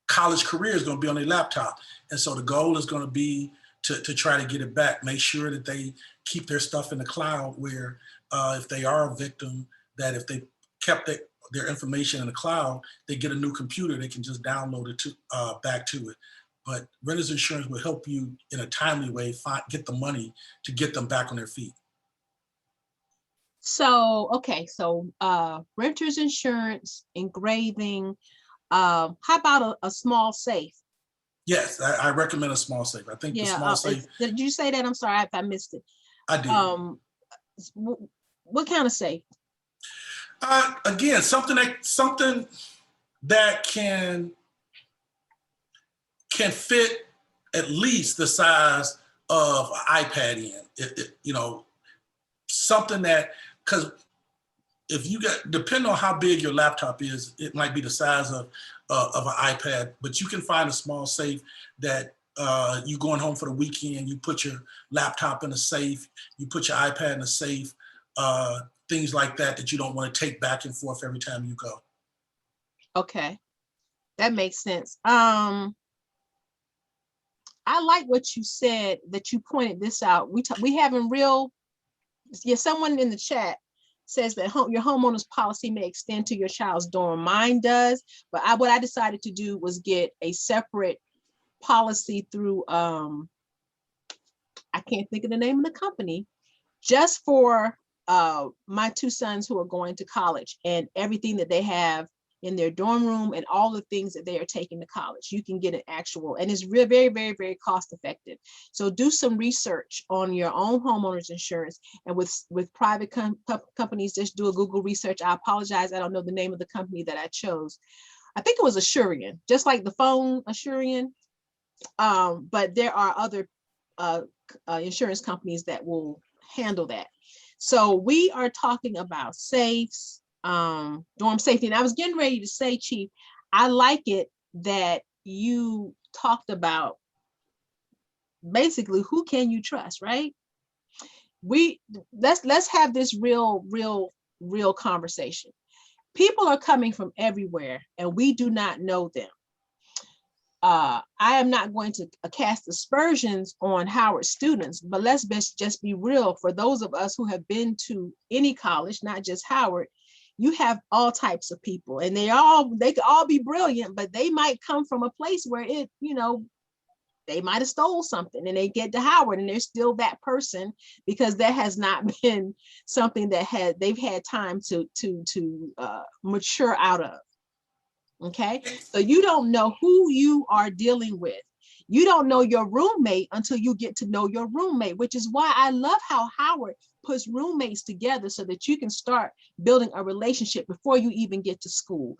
college career is going to be on their laptop. And so the goal is going to be to try to get it back, make sure that they keep their stuff in the cloud, where if they are a victim, that if they kept their information in the cloud, they get a new computer, they can just download it back to it. But renter's insurance will help you in a timely way get the money to get them back on their feet. So, okay, so renter's insurance, engraving, how about a small safe? Yes, I recommend a small safe. I think the small safe. Did you say that? I'm sorry if I missed it. I did. What kind of safe? Again, something that can fit at least the size of an iPad in. Something that, because if you depending on how big your laptop is, it might be the size of an iPad, but you can find a small safe that you going home for the weekend, you put your laptop in a safe, you put your iPad in a safe, things like that you don't want to take back and forth every time you go. Okay, that makes sense. I like what you said, that you pointed this out. We having real, someone in the chat says that your homeowner's policy may extend to your child's dorm. Mine does, but what I decided to do was get a separate policy through, I can't think of the name of the company, just for my 2 sons who are going to college, and everything that they have in their dorm room and all the things that they are taking to college. You can get an actual, and it's very, very, very, very cost effective. So do some research on your own homeowner's insurance, and with private companies, just do a Google research. I apologize, I don't know the name of the company that I chose. I think it was Assurian, just like the phone Assurian. But there are other insurance companies that will handle that. So we are talking about safes, dorm safety. And I was getting ready to say, Chief, I like it that you talked about basically who can you trust, right? Let's have this real conversation. People are coming from everywhere and we do not know them. I am not going to cast aspersions on Howard students, but let's just be real. For those of us who have been to any college, not just Howard, you have all types of people, and they could all be brilliant, but they might come from a place where they might have stole something, and they get to Howard and they're still that person because that has not been something that they've had time to mature out of. Okay, so you don't know who you are dealing with. You don't know your roommate until you get to know your roommate, which is why I love how Howard puts roommates together so that you can start building a relationship before you even get to school.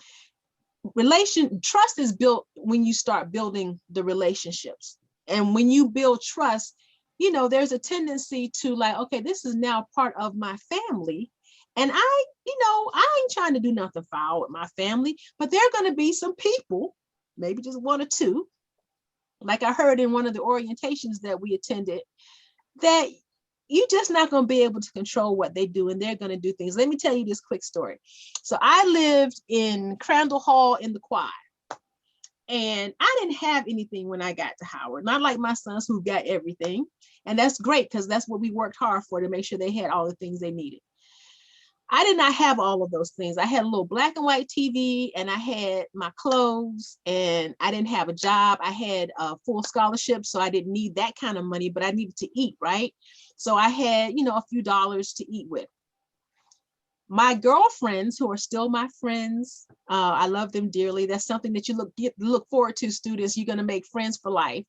Trust is built when you start building the relationships. And when you build trust, there's a tendency to like, okay, this is now part of my family. And I ain't trying to do nothing foul with my family, but there are going to be some people, maybe just 1 or 2, like I heard in one of the orientations that we attended, that you're just not going to be able to control what they do, and they're going to do things. Let me tell you this quick story. So I lived in Crandall Hall in the Quad, and I didn't have anything when I got to Howard, not like my sons who got everything. And that's great because that's what we worked hard for, to make sure they had all the things they needed. I did not have all of those things. I had a little black and white TV, and I had my clothes, and I didn't have a job. I had a full scholarship, so I didn't need that kind of money, but I needed to eat, right? So I had, a few dollars to eat with. My girlfriends, who are still my friends, I love them dearly. That's something that you look forward to, students. You're going to make friends for life.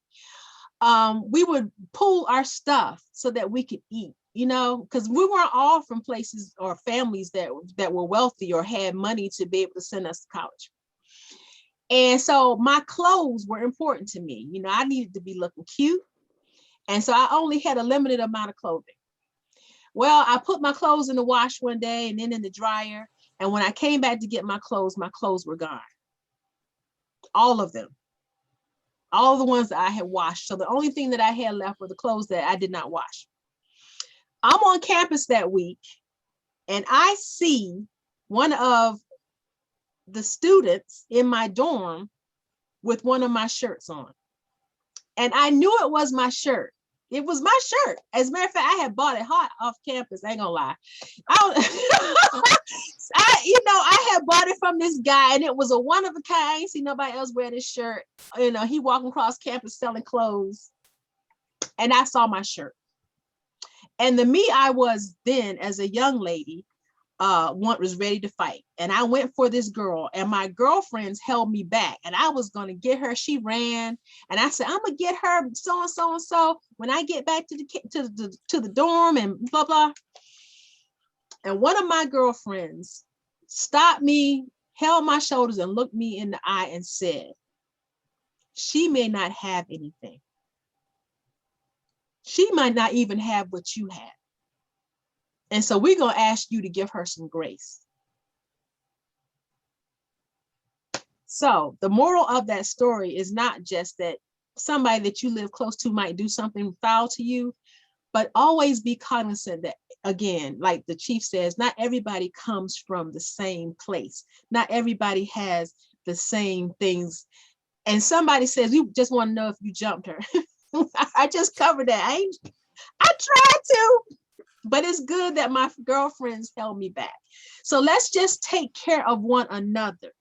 We would pool our stuff so that we could eat. Because we weren't all from places or families that were wealthy or had money to be able to send us to college. And so my clothes were important to me. I needed to be looking cute. And so I only had a limited amount of clothing. Well, I put my clothes in the wash one day and then in the dryer. And when I came back to get my clothes were gone. All of them. All the ones that I had washed. So the only thing that I had left were the clothes that I did not wash. I'm on campus that week and I see one of the students in my dorm with one of my shirts on. And I knew it was my shirt. It was my shirt. As a matter of fact, I had bought it hot off campus. I ain't gonna lie. I had bought it from this guy and it was a one of a kind. I ain't seen nobody else wear this shirt. He walking across campus selling clothes and I saw my shirt. And the me I was then as a young lady was ready to fight. And I went for this girl and my girlfriends held me back and I was going to get her. She ran and I said, I'm going to get her so and so and so when I get back to the dorm and blah, blah. And one of my girlfriends stopped me, held my shoulders and looked me in the eye and said, she may not have anything. She might not even have what you have. And so we're going to ask you to give her some grace. So the moral of that story is not just that somebody that you live close to might do something foul to you, but always be cognizant that, again, like the chief says, not everybody comes from the same place. Not everybody has the same things. And somebody says, you just want to know if you jumped her. I just covered that. I tried to. But it's good that my girlfriends held me back. So let's just take care of one another.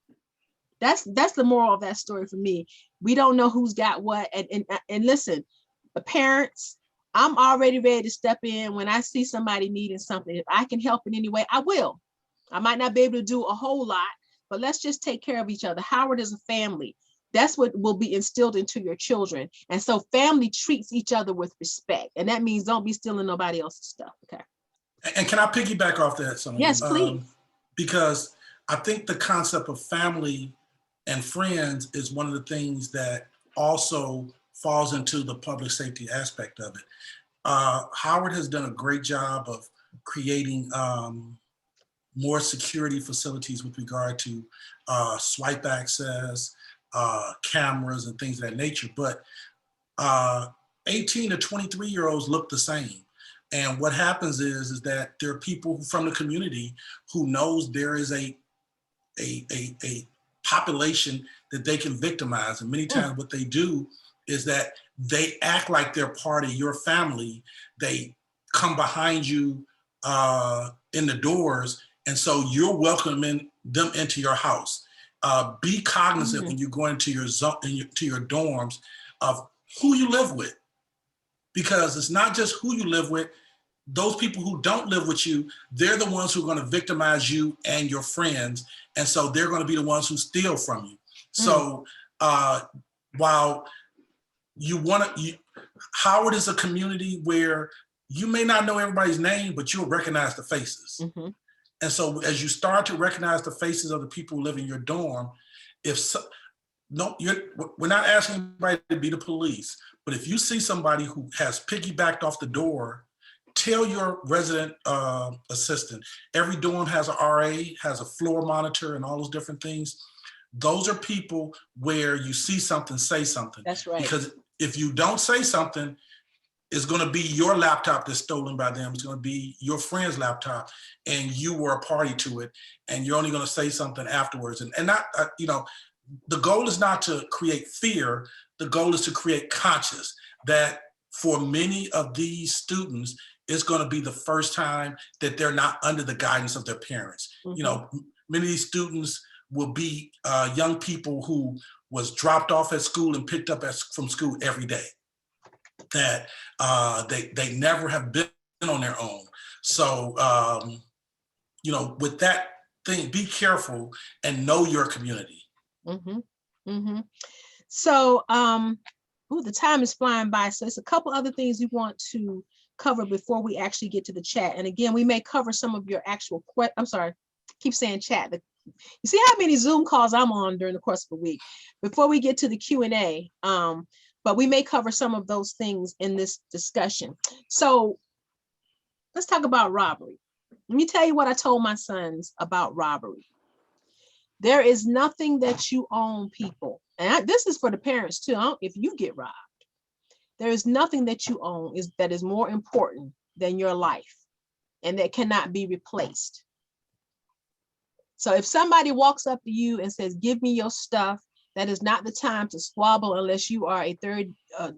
That's the moral of that story for me. We don't know who's got what. And listen, the parents, I'm already ready to step in when I see somebody needing something. If I can help in any way, I will. I might not be able to do a whole lot, but let's just take care of each other. Howard is a family. That's what will be instilled into your children. And so family treats each other with respect. And that means don't be stealing nobody else's stuff. Okay. And can I piggyback off that, Sonia? Yes, please. Because I think the concept of family and friends is one of the things that also falls into the public safety aspect of it. Howard has done a great job of creating more security facilities with regard to swipe access, cameras and things of that nature, but 18 to 23-year-olds look the same. And what happens is that there are people from the community who knows there is a population that they can victimize. And many times what they do is that they act like they're part of your family. They come behind you in the doors. And so you're welcoming them into your house. Be cognizant when you go into your dorms of who you live with, because it's not just who you live with. Those people who don't live with you, they're the ones who are going to victimize you and your friends, and so they're going to be the ones who steal from you. So while Howard is a community where you may not know everybody's name, but you'll recognize the faces. And so as you start to recognize the faces of the people who live in your dorm, we're not asking anybody to be the police, but if you see somebody who has piggybacked off the door, tell your resident assistant. Every dorm has an RA, has a floor monitor and all those different things. Those are people where you see something, say something. That's right. Because if you don't say something, it's going to be your laptop that's stolen by them. It's going to be your friend's laptop and you were a party to it. And you're only going to say something afterwards. And not, the goal is not to create fear. The goal is to create conscious that for many of these students, it's going to be the first time that they're not under the guidance of their parents. Many of these students will be young people who was dropped off at school and picked up from school every day. That they never have been on their own. So, with that thing, be careful and know your community. So, the time is flying by. So it's a couple other things we want to cover before we actually get to the chat. And again, we may cover some of your actual I'm sorry, keep saying chat. You see how many Zoom calls I'm on during the course of a week before we get to the Q&A. But but we may cover some of those things in this discussion. So let's talk about robbery. Let me tell you what I told my sons about robbery. There is nothing that you own, people. And this is for the parents too. If you get robbed, there is nothing that you own that is more important than your life, and that cannot be replaced. So if somebody walks up to you and says, give me your stuff, that is not the time to squabble unless you are a third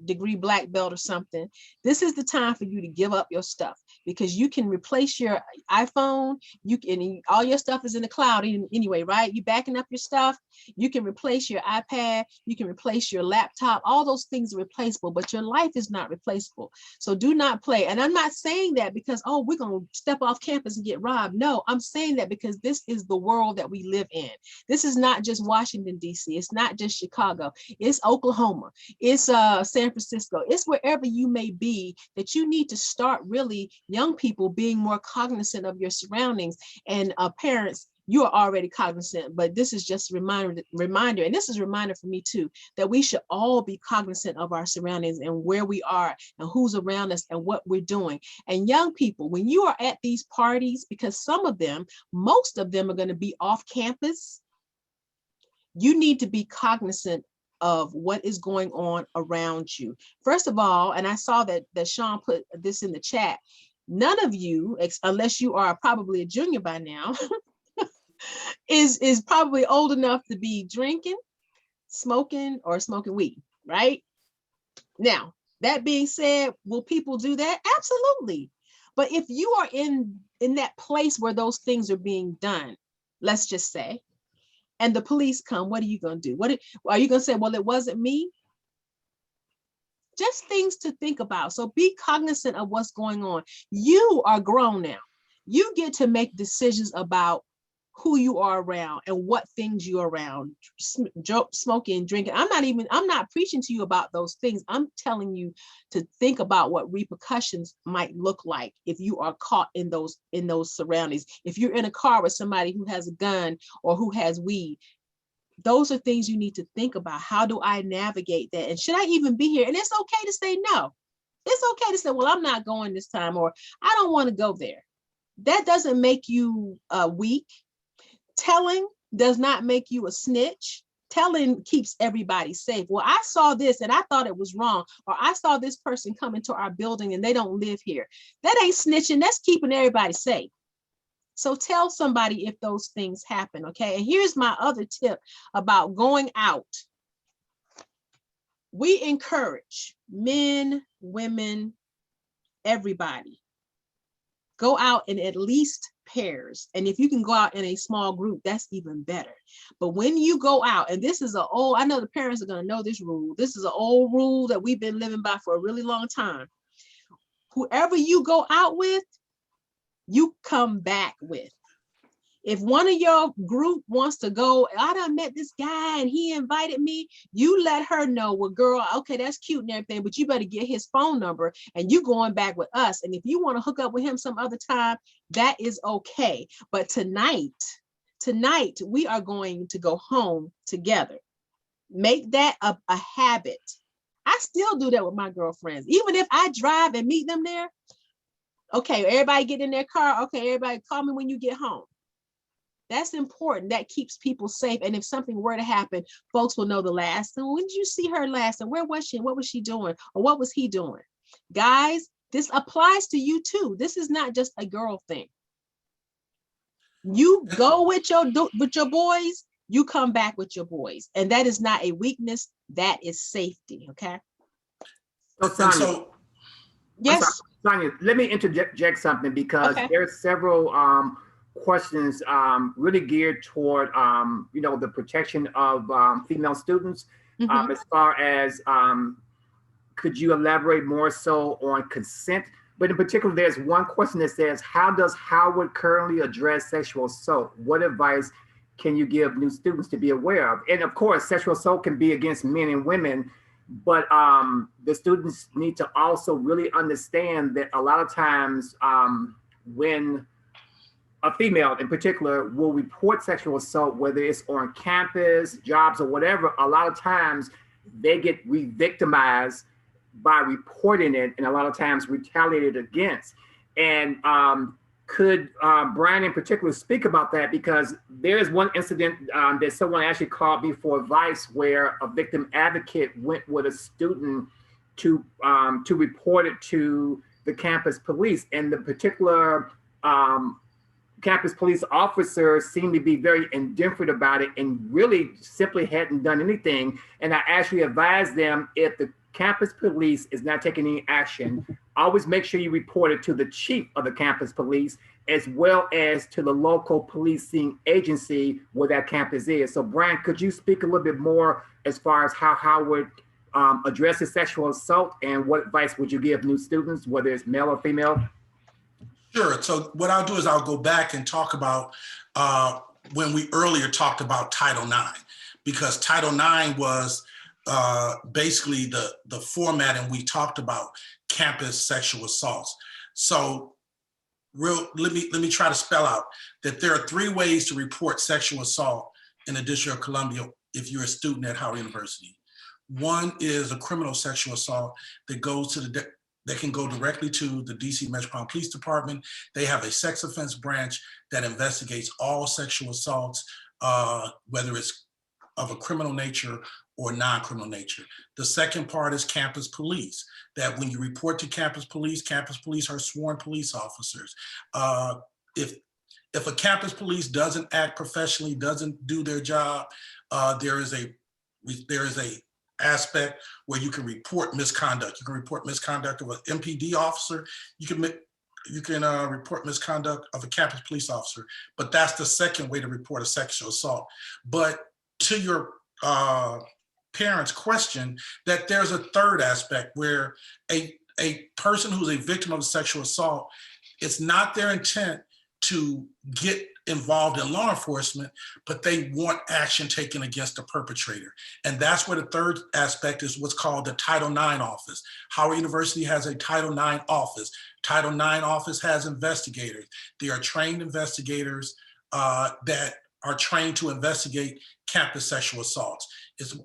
degree black belt or something. This is the time for you to give up your stuff, because you can replace your iPhone. You can, all your stuff is in the cloud anyway, right? You backing up your stuff. You can replace your iPad. You can replace your laptop. All those things are replaceable, but your life is not replaceable. So do not play. And I'm not saying that because, oh, we're going to step off campus and get robbed. No, I'm saying that because this is the world that we live in. This is not just Washington, D.C. It's not just Chicago. It's Oklahoma. It's San Francisco. It's wherever you may be, that you need to start really young people being more cognizant of your surroundings. And parents, you are already cognizant, but this is just a reminder, and this is a reminder for me too, that we should all be cognizant of our surroundings and where we are and who's around us and what we're doing. And young people, when you are at these parties, because most of them are going to be off campus, you need to be cognizant of what is going on around you. First of all, and I saw that Sean put this in the chat, none of you, unless you are probably a junior by now, is probably old enough to be drinking, smoking, or smoking weed, right? Now, that being said, will people do that? Absolutely. But if you are in that place where those things are being done, let's just say, and the police come, what are you going to do? Are you going to say, well, it wasn't me? Just things to think about. So be cognizant of what's going on. You are grown now. You get to make decisions about who you are around and what things you're around, smoking, drinking. I'm not preaching to you about those things. I'm telling you to think about what repercussions might look like if you are caught in those surroundings. If you're in a car with somebody who has a gun or who has weed, those are things you need to think about. How do I navigate that? And should I even be here? And it's okay to say no. It's okay to say, well, I'm not going this time, or I don't want to go there. That doesn't make you weak. Telling does not make you a snitch. Telling keeps everybody safe. Well, I saw this and I thought it was wrong, or I saw this person come into our building and they don't live here. That ain't snitching. That's keeping everybody safe. So tell somebody if those things happen, okay? And here's my other tip about going out. We encourage men, women, everybody, go out in at least pairs. And if you can go out in a small group, that's even better. But when you go out, and this is I know the parents are going to know this rule. This is an old rule that we've been living by for a really long time. Whoever you go out with, you come back with. If one of your group wants to go, I done met this guy and he invited me, you let her know, well, girl, okay, that's cute and everything, but you better get his phone number and you going back with us. And if you want to hook up with him some other time, that is okay. But tonight, we are going to go home together. Make that a habit. I still do that with my girlfriends. Even if I drive and meet them there, okay, everybody get in their car. Okay, everybody call me when you get home. That's important. That keeps people safe. And if something were to happen, folks will know the last. And when did you see her last? And where was she? And what was she doing? Or what was he doing? Guys, this applies to you too. This is not just a girl thing. You go with your boys, you come back with your boys. And that is not a weakness. That is safety. Okay. So, yes. Sonia, let me interject something, because there are several questions really geared toward the protection of female students. As far as could you elaborate more so on consent? But in particular, there's one question that says, how does Howard currently address sexual assault? What advice can you give new students to be aware of? And of course, sexual assault can be against men and women, but the students need to also really understand that a lot of times when a female in particular will report sexual assault, whether it's on campus, jobs, or whatever, a lot of times they get re-victimized by reporting it, and a lot of times retaliated against. And could Brian in particular speak about that? Because there is one incident that someone actually called before Vice, where a victim advocate went with a student to report it to the campus police, and the particular campus police officer seemed to be very indifferent about it and really simply hadn't done anything. And I actually advised them, if the campus police is not taking any action, always make sure you report it to the chief of the campus police, as well as to the local policing agency where that campus is. So Brian, could you speak a little bit more as far as how Howard addresses sexual assault, and what advice would you give new students, whether it's male or female? Sure. So what I'll do is I'll go back and talk about when we earlier talked about Title IX, because Title IX was basically the format, and we talked about campus sexual assaults. So let me try to spell out that there are 3 ways to report sexual assault in the District of Columbia if you're a student at Howard University. One is a criminal sexual assault that goes to that can go directly to the DC Metropolitan Police Department. They have a sex offense branch that investigates all sexual assaults, whether it's of a criminal nature or non-criminal nature. The second part is campus police, that when you report to campus police are sworn police officers. If a campus police doesn't act professionally, doesn't do their job, there is a aspect where you can report misconduct. You can report misconduct of an MPD officer. You can report misconduct of a campus police officer. But that's the second way to report a sexual assault. But to your parents' question, that there's a third aspect where a person who's a victim of a sexual assault, it's not their intent to get involved in law enforcement, but they want action taken against the perpetrator. And that's where the third aspect is what's called the Title IX office. Howard University has a Title IX office. Title IX office has investigators. They are trained investigators that are trained to investigate campus sexual assaults.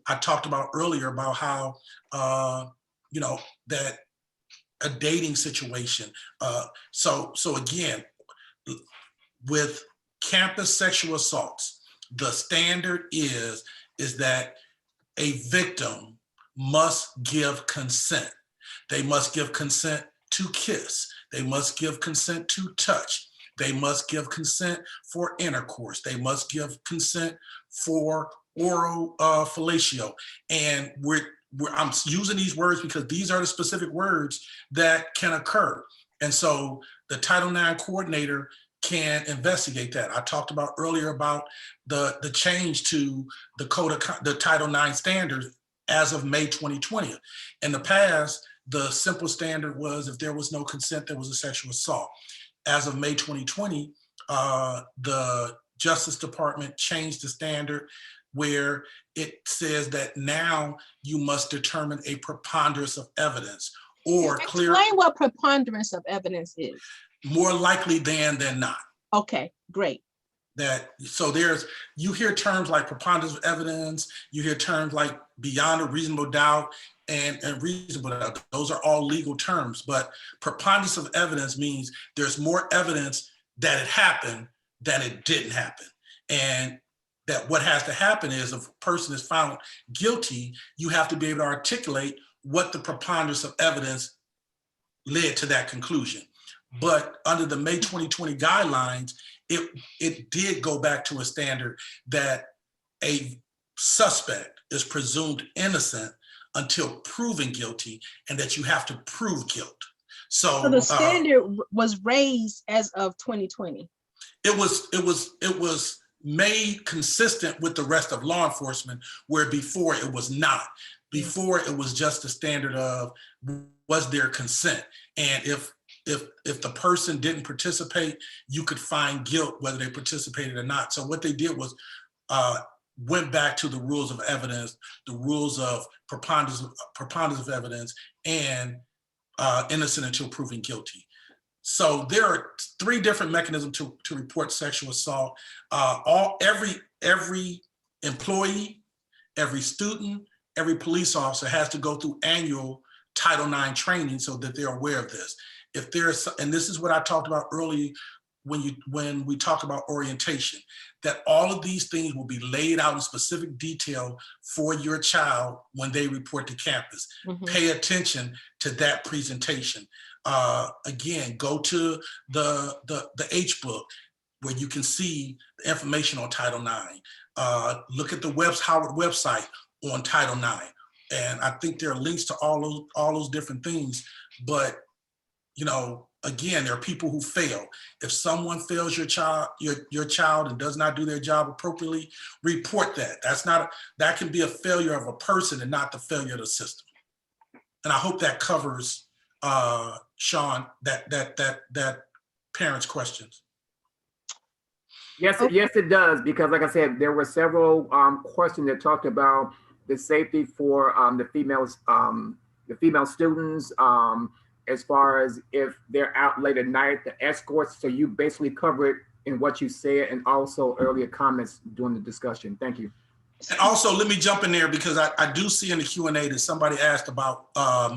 I talked about earlier about how, that a dating situation. So again, with campus sexual assaults, the standard is that a victim must give consent. They must give consent to kiss. They must give consent to touch. They must give consent for intercourse. They must give consent for oral fellatio. And I'm using these words because these are the specific words that can occur. And so the Title IX coordinator can investigate that. I talked about earlier about the change to the Title IX standards as of May 2020. In the past, the simple standard was if there was no consent, there was a sexual assault. As of May 2020, the Justice Department changed the standard where it says that now you must determine a preponderance of evidence or clear. Explain what preponderance of evidence is. More likely than not. Okay, great. So you hear terms like preponderance of evidence, you hear terms like beyond a reasonable doubt and reasonable doubt. Those are all legal terms, but preponderance of evidence means there's more evidence that it happened than it didn't happen. And that what has to happen is if a person is found guilty, you have to be able to articulate what the preponderance of evidence led to that conclusion. But under the May 2020 guidelines, it did go back to a standard that a suspect is presumed innocent until proven guilty, and that you have to prove guilt. So the standard was raised as of 2020. It was made consistent with the rest of law enforcement, where before it was not. Before it was just a standard of was there consent, and if the person didn't participate, you could find guilt whether they participated or not. So what they did was went back to the rules of evidence, the rules of preponderance of evidence, and innocent until proven guilty. So there are 3 different mechanisms to report sexual assault. Every employee, every student, every police officer has to go through annual Title IX training so that they're aware of this. If there's, and this is what I talked about earlier when we talk about orientation, that all of these things will be laid out in specific detail for your child when they report to campus. Pay attention to that presentation. Again, go to the H book where you can see the information on Title IX. Look at the Howard website on Title IX. And I think there are links to all those different things. But, you know, again, there are people who fail. If someone fails your child and does not do their job appropriately, report that. That can be a failure of a person and not the failure of the system. And I hope that covers, Sean, that parents' questions. Yes, yes, it does. Because like I said, there were several questions that talked about the safety for the female students, as far as if they're out late at night, the escorts. So you basically cover it in what you said and also earlier comments during the discussion. Thank you. And also, let me jump in there because I do see in the Q&A that somebody asked about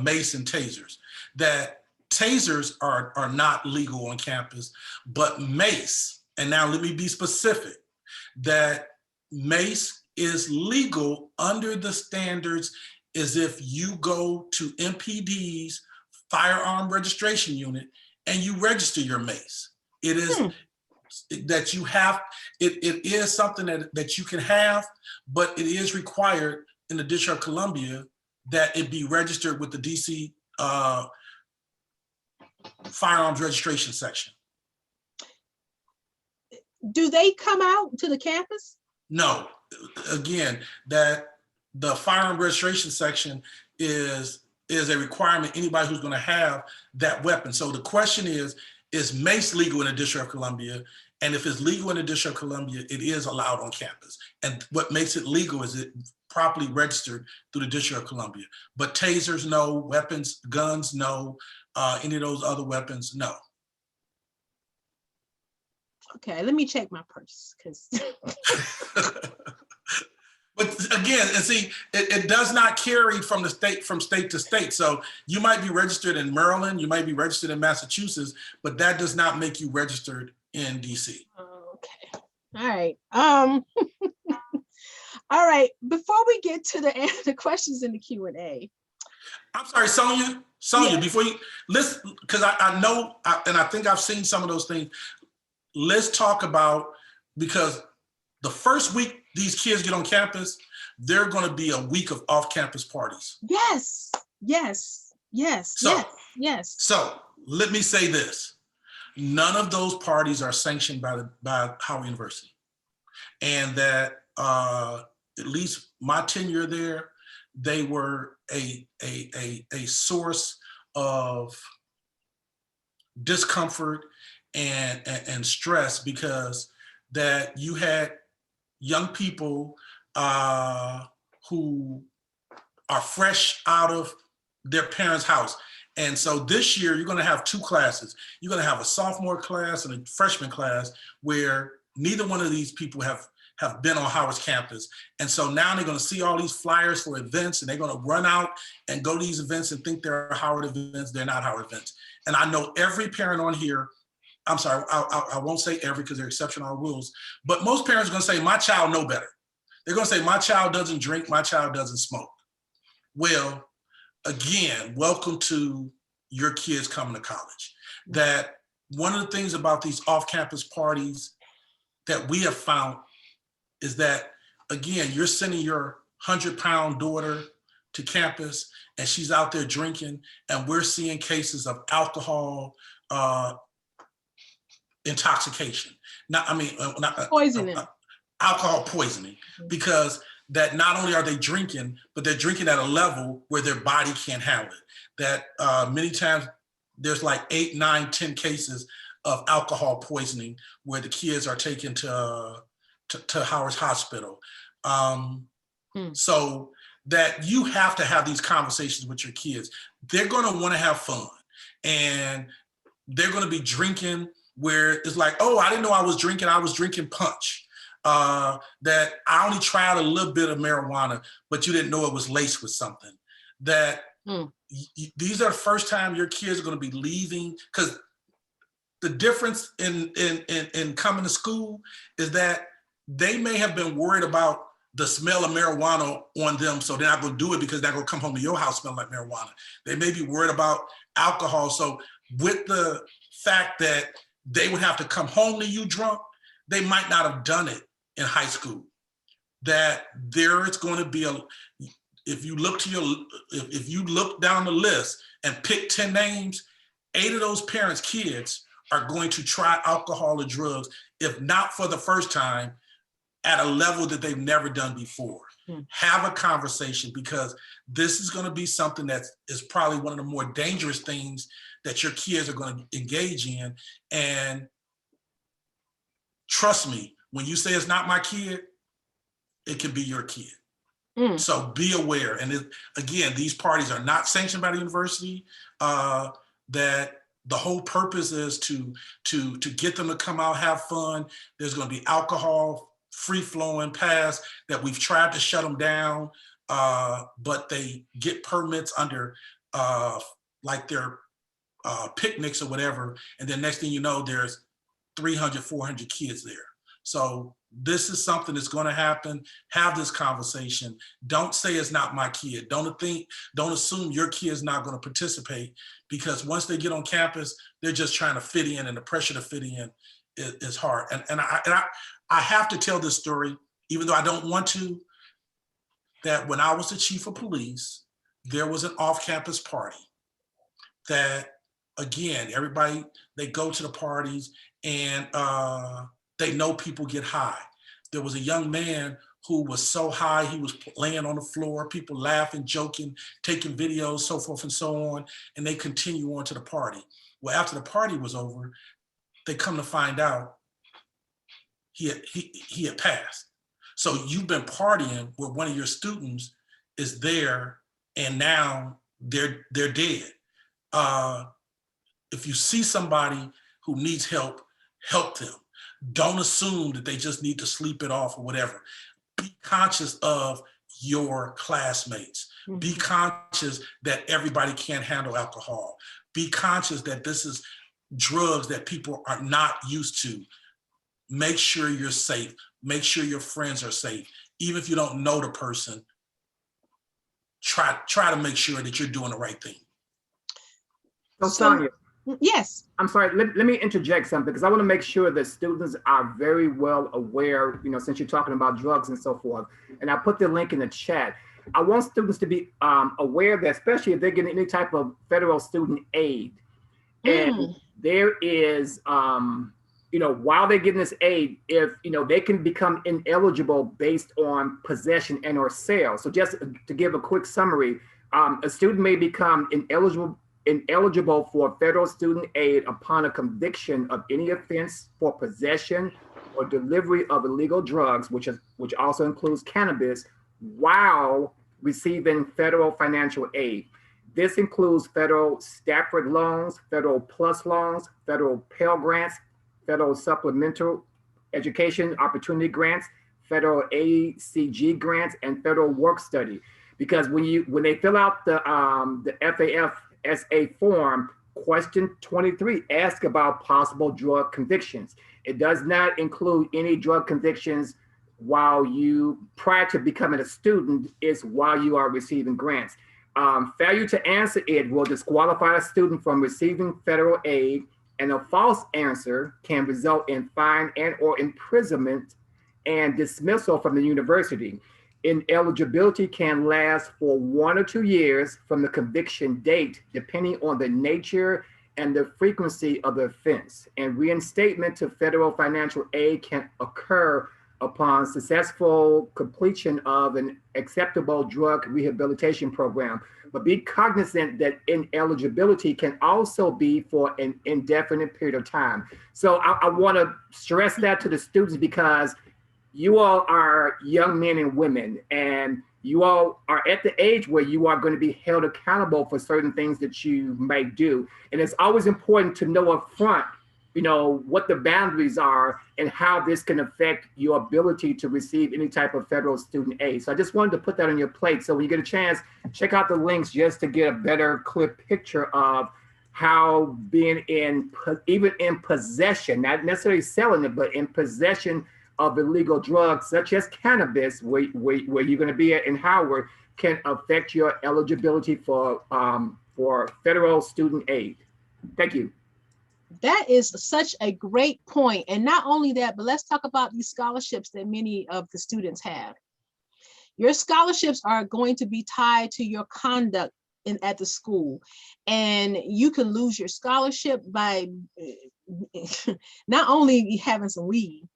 mace and tasers. That tasers are not legal on campus, but mace, and now let me be specific, that mace is legal under the standards as if you go to MPD's firearm registration unit and you register your mace. It is that you have, it is something that you can have, but it is required in the District of Columbia that it be registered with the DC firearms registration section. Do they come out to the campus? No, again, that the firearm registration section is a requirement, anybody who's going to have that weapon. So the question is mace legal in the District of Columbia? And if it's legal in the District of Columbia, it is allowed on campus. And what makes it legal is it properly registered through the District of Columbia. But tasers, no. Weapons, guns, no. Any of those other weapons, no. Okay, let me check my purse, because. But again, and see, it does not carry from state to state. So you might be registered in Maryland, you might be registered in Massachusetts, but that does not make you registered in DC. Okay, all right. All right, before we get to the questions in the Q&A. I'm sorry, Sonia, Yeah. before you, listen, because I know, and I think I've seen some of those things. Let's talk about, because the first week these kids get on campus, they're going to be a week of off-campus parties. Yes, yes, yes, So, yes, yes. So let me say this. None of those parties are sanctioned by Howard University. And that at least my tenure there, they were a source of discomfort and stress, because that you had young people who are fresh out of their parents' house. And so this year, you're going to have two classes. You're going to have a sophomore class and a freshman class where neither one of these people have been on Howard's campus. And so now they're going to see all these flyers for events, and they're going to run out and go to these events and think they're Howard events. They're not Howard events. And I know every parent on here, I'm sorry, I won't say every because there are exceptions to our rules, but most parents are going to say, my child know better. They're going to say, my child doesn't drink, my child doesn't smoke. Well, again, welcome to your kids coming to college. That one of the things about these off-campus parties that we have found is that, again, you're sending your 100-pound daughter to campus and she's out there drinking, and we're seeing cases of alcohol intoxication. Poisoning. Alcohol poisoning, because that not only are they drinking, but they're drinking at a level where their body can't handle it. That many times there's like 8, 9, 10 cases of alcohol poisoning where the kids are taken to Howard's Hospital. So that you have to have these conversations with your kids. They're going to want to have fun, and they're going to be drinking where it's like, oh, I didn't know I was drinking punch. that I only tried a little bit of marijuana, but you didn't know it was laced with something. That these are the first time your kids are going to be leaving, because the difference in coming to school is that they may have been worried about the smell of marijuana on them, so they're not going to do it because they're going to come home to your house smelling like marijuana. They may be worried about alcohol. So with the fact that they would have to come home to you drunk, they might not have done it in high school. That there is going to be if you look down the list and pick 10 names, 8 of those parents' kids are going to try alcohol or drugs, if not for the first time, at a level that they've never done before. Have a conversation, because this is going to be something that is probably one of the more dangerous things that your kids are going to engage in. And trust me, when you say it's not my kid, it can be your kid. So be aware. And again, these parties are not sanctioned by the university. That the whole purpose is to get them to come out, have fun. There's going to be alcohol, free flowing paths that we've tried to shut them down, but they get permits under like their picnics or whatever. And then next thing you know, there's 300, 400 kids there. So this is something that's going to happen. Have this conversation. Don't say it's not my kid. Don't assume your kid's not going to participate, because once they get on campus, they're just trying to fit in, and the pressure to fit in is hard. And I have to tell this story, even though I don't want to, that when I was the chief of police, there was an off-campus party that, again, everybody, they go to the parties and they know people get high. There was a young man who was so high, he was laying on the floor, people laughing, joking, taking videos, so forth and so on, and they continue on to the party. Well, after the party was over, they come to find out he had passed. So you've been partying with one of your students is there, and now they're dead. If you see somebody who needs help, help them. Don't assume that they just need to sleep it off or whatever. Be conscious of your classmates. Be conscious that everybody can't handle alcohol. Be conscious that this is drugs that people are not used to. Make sure you're safe. Make sure your friends are safe. Even if you don't know the person, try to make sure that you're doing the right thing. So Sonia. Yes. I'm sorry, let me interject something, because I want to make sure that students are very well aware, since you're talking about drugs and so forth. And I put the link in the chat. I want students to be aware that, especially if they're getting any type of federal student aid, and there is, while they're getting this aid, if, they can become ineligible based on possession and or sale. So just to give a quick summary, a student may become ineligible for federal student aid upon a conviction of any offense for possession or delivery of illegal drugs, which also includes cannabis, while receiving federal financial aid. This includes federal Stafford loans, federal PLUS loans, federal Pell grants, federal supplemental education opportunity grants, federal ACG grants, and federal work study. Because when they fill out the FAFSA form, question 23 asks about possible drug convictions. It does not include any drug convictions prior to becoming a student. Is while you are receiving grants. Failure to answer it will disqualify a student from receiving federal aid, and a false answer can result in fine and or imprisonment and dismissal from the university. Ineligibility can last for 1 or 2 years from the conviction date, depending on the nature and the frequency of the offense. And reinstatement to federal financial aid can occur upon successful completion of an acceptable drug rehabilitation program. But be cognizant that ineligibility can also be for an indefinite period of time. So I want to stress that to the students, because you all are young men and women, and you all are at the age where you are going to be held accountable for certain things that you may do. And it's always important to know up front you know, what the boundaries are and how this can affect your ability to receive any type of federal student aid. So I just wanted to put that on your plate. So when you get a chance, check out the links just to get a better, clear picture of how being even in possession, not necessarily selling it, but in possession of illegal drugs such as cannabis, where you're going to be at in Howard, can affect your eligibility for federal student aid. Thank you. That is such a great point. And not only that, but let's talk about these scholarships that many of the students have. Your scholarships are going to be tied to your conduct at the school, and you can lose your scholarship by not only having some weed.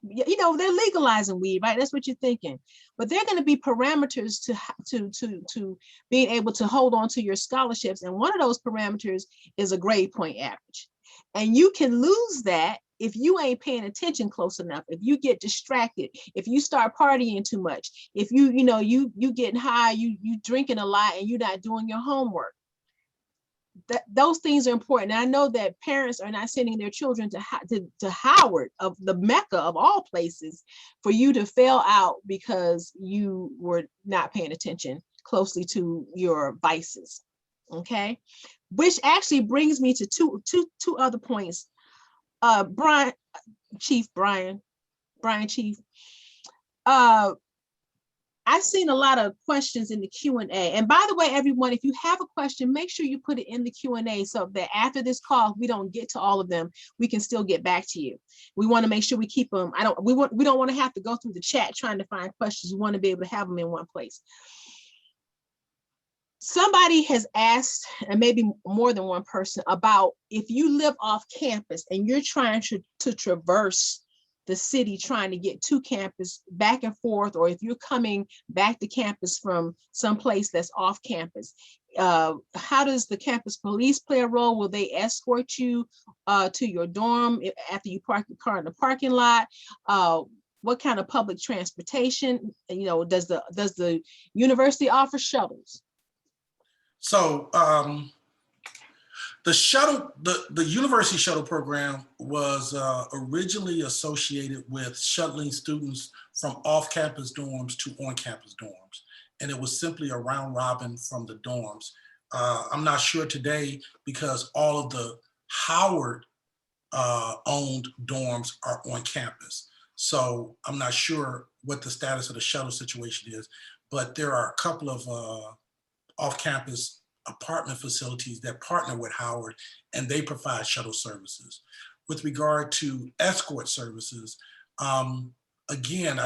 You know, they're legalizing weed, right? That's what you're thinking. But there are going to be parameters to being able to hold on to your scholarships. And one of those parameters is a grade point average. And you can lose that if you ain't paying attention close enough, if you get distracted, if you start partying too much, if you getting high, you drinking a lot and you're not doing your homework. Those things are important. And I know that parents are not sending their children to Howard, of the Mecca of all places, for you to fail out because you were not paying attention closely to your vices. Okay, which actually brings me to two other points. Brian Chief. I've seen a lot of questions in the Q&A. And by the way, everyone, if you have a question, make sure you put it in the Q&A so that after this call, if we don't get to all of them, we can still get back to you. We want to make sure we keep them. We don't want to have to go through the chat trying to find questions. We want to be able to have them in one place. Somebody has asked, and maybe more than one person, about if you live off campus and you're trying to traverse the city trying to get to campus back and forth, or if you're coming back to campus from someplace that's off campus, how does the campus police play a role? Will they escort you to your dorm after you park the car in the parking lot? What kind of public transportation? Does the university offer shuttles? So the university shuttle program was originally associated with shuttling students from off-campus dorms to on-campus dorms. And it was simply a round robin from the dorms. I'm not sure today because all of the Howard owned dorms are on campus. So I'm not sure what the status of the shuttle situation is, but there are a couple of off-campus apartment facilities that partner with Howard, and they provide shuttle services. With regard to escort services, again,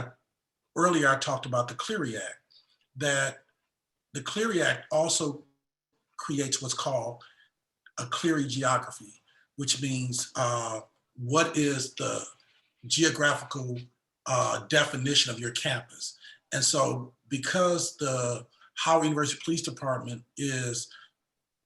earlier I talked about the Clery Act, that the Clery Act also creates what's called a Clery geography, which means what is the geographical definition of your campus. And so because the Howard University Police Department is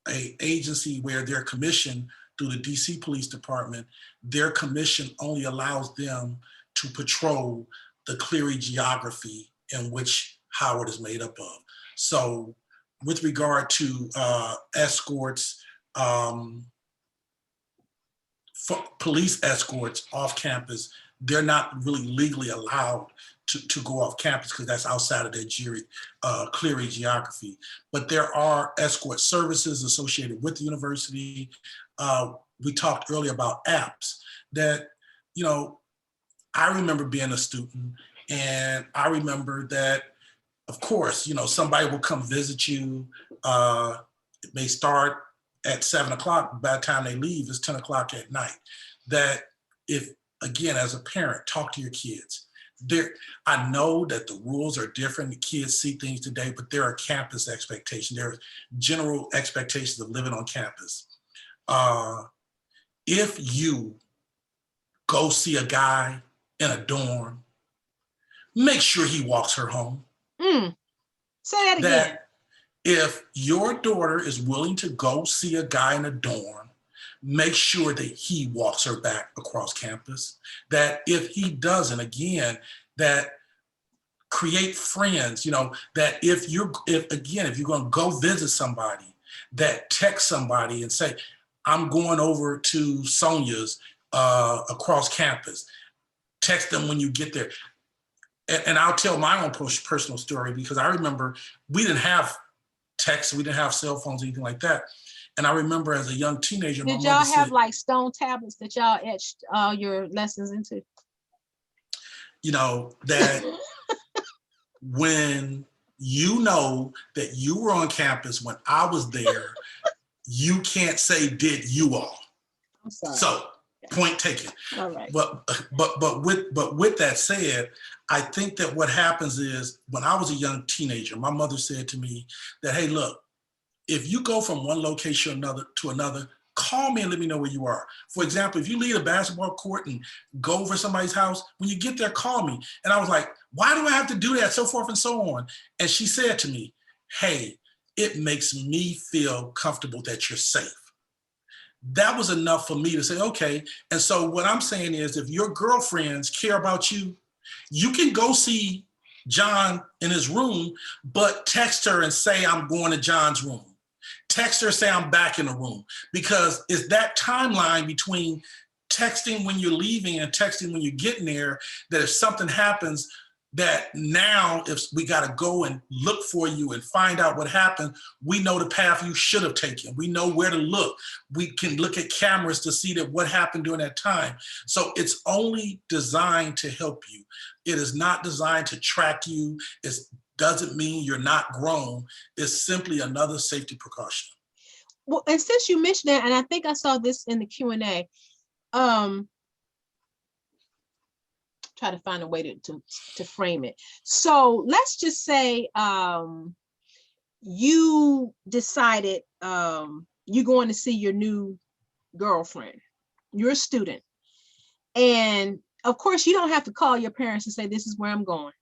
an agency where they're commissioned through the DC Police Department, their commission only allows them to patrol the Clery geography in which Howard is made up of. So with regard to escorts, police escorts off campus, they're not really legally allowed to go off campus because that's outside of their Clery geography. But there are escort services associated with the university. We talked earlier about apps that, I remember being a student, and I remember that, of course, somebody will come visit you. It may start at 7 o'clock, by the time they leave, it's 10 o'clock at night. That if, again, as a parent, talk to your kids. I know that the rules are different. The kids see things today, but there are campus expectations. There are general expectations of living on campus. If you go see a guy in a dorm, make sure he walks her home. Say that again. If your daughter is willing to go see a guy in a dorm, make sure that he walks her back across campus. That if he doesn't, again, that create friends, that if you're going to go visit somebody, that text somebody and say, I'm going over to Sonia's across campus. Text them when you get there. And I'll tell my own personal story, because I remember we didn't have text, we didn't have cell phones, anything like that. And I remember as a young teenager, did y'all have like stone tablets that y'all etched your lessons into? You know, that when you know that you were on campus when I was there, you can't say, did you all? I'm sorry. So, point taken. All right. But with that said, I think that what happens is, when I was a young teenager, my mother said to me that, hey, look, if you go from one location to another, call me and let me know where you are. For example, if you leave a basketball court and go over somebody's house, when you get there, call me. And I was like, why do I have to do that? So forth and so on. And she said to me, hey, it makes me feel comfortable that you're safe. That was enough for me to say, okay. And so what I'm saying is, if your girlfriends care about you, you can go see John in his room, but text her and say, I'm going to John's room. Text her, say I'm back in the room, because it's that timeline between texting when you're leaving and texting when you're getting there, that if something happens, that now if we got to go and look for you and find out what happened, we know the path you should have taken. We know where to look. We can look at cameras to see that what happened during that time. So it's only designed to help you. It is not designed to track you. It doesn't mean you're not grown. It's simply another safety precaution. Well, and since you mentioned that, and I think I saw this in the Q&A, try to find a way to frame it. So let's just say you decided you're going to see your new girlfriend. You're a student. And of course, you don't have to call your parents and say, this is where I'm going.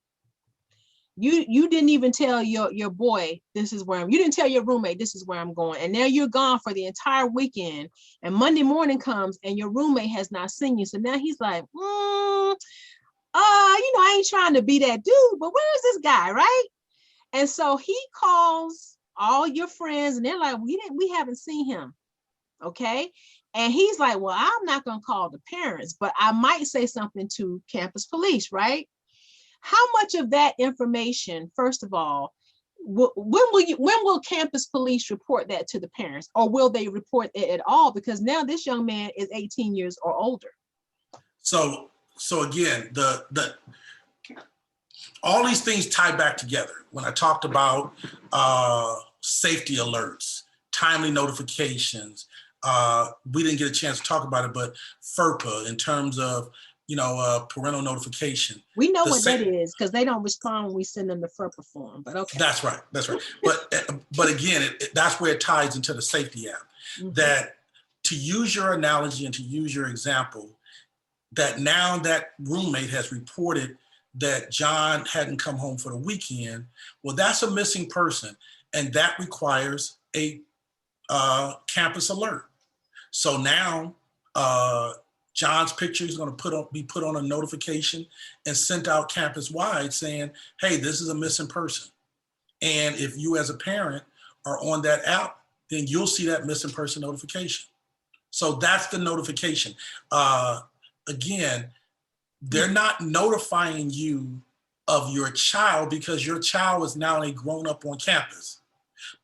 You didn't even tell your boy, this is where you didn't tell your roommate, this is where I'm going. And now you're gone for the entire weekend. And Monday morning comes and your roommate has not seen you. So now he's like, I ain't trying to be that dude, but where's this guy, right? And so he calls all your friends and they're like, we haven't seen him. Okay. And he's like, well, I'm not going to call the parents, but I might say something to campus police, right? How much of that information, first of all, when will campus police report that to the parents, or will they report it at all? Because now this young man is 18 years or older. So again, all these things tie back together. When I talked about safety alerts, timely notifications, we didn't get a chance to talk about it, but FERPA in terms of parental notification. We know what that is, because they don't respond when we send them the FERPA form. But okay. That's right. But again, that's where it ties into the safety app. Mm-hmm. That, to use your analogy and to use your example, that now that roommate has reported that John hadn't come home for the weekend, well, that's a missing person, and that requires a campus alert. So now John's picture is going to be put on a notification and sent out campus-wide saying, hey, this is a missing person. And if you as a parent are on that app, then you'll see that missing person notification. So that's the notification. Again, they're not notifying you of your child because your child is now a grown-up on campus.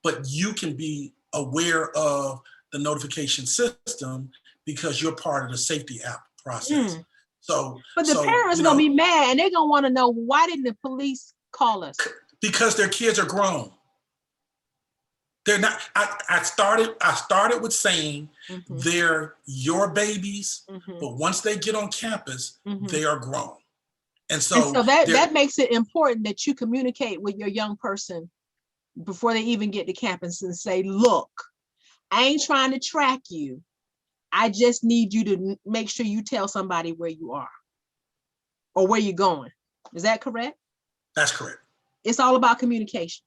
But you can be aware of the notification system because you're part of the safety app process. But the parents are gonna be mad and they're gonna want to know, why didn't the police call us? Because their kids are grown. They're not. I started with saying they're your babies, but once they get on campus, they are grown. And so that makes it important that you communicate with your young person before they even get to campus and say, look, I ain't trying to track you. I just need you to make sure you tell somebody where you are or where you're going. Is that correct? That's correct. It's all about communication.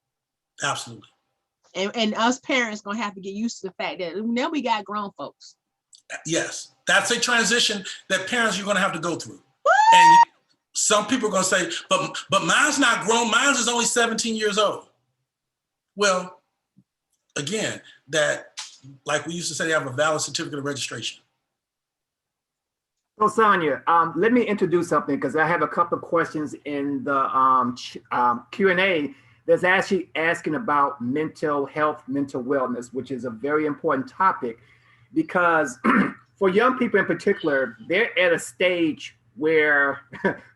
Absolutely. And us parents gonna have to get used to the fact that now we got grown folks. Yes, that's a transition that parents are gonna have to go through. What? And some people are gonna say, but mine's not grown, mine's is only 17 years old. Well, again, that like we used to say, they have a valid certificate of registration. So Sonia, let me introduce something because I have a couple of questions in the Q&A that's actually asking about mental health, mental wellness, which is a very important topic because for young people in particular, they're at a stage where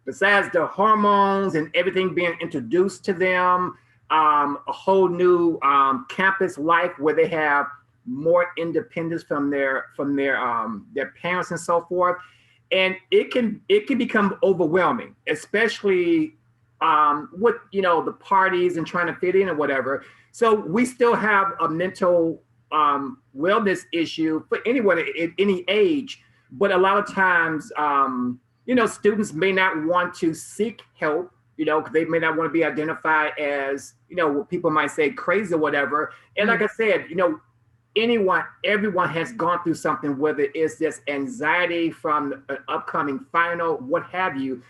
besides the hormones and everything being introduced to them, a whole new campus life where they have more independence from their parents and so forth. And it can become overwhelming, especially with the parties and trying to fit in or whatever. So we still have a mental wellness issue for anyone at any age, but a lot of times students may not want to seek help, because they may not want to be identified as what people might say crazy or whatever. And like I said, everyone has gone through something, whether it's this anxiety from an upcoming final, what have you.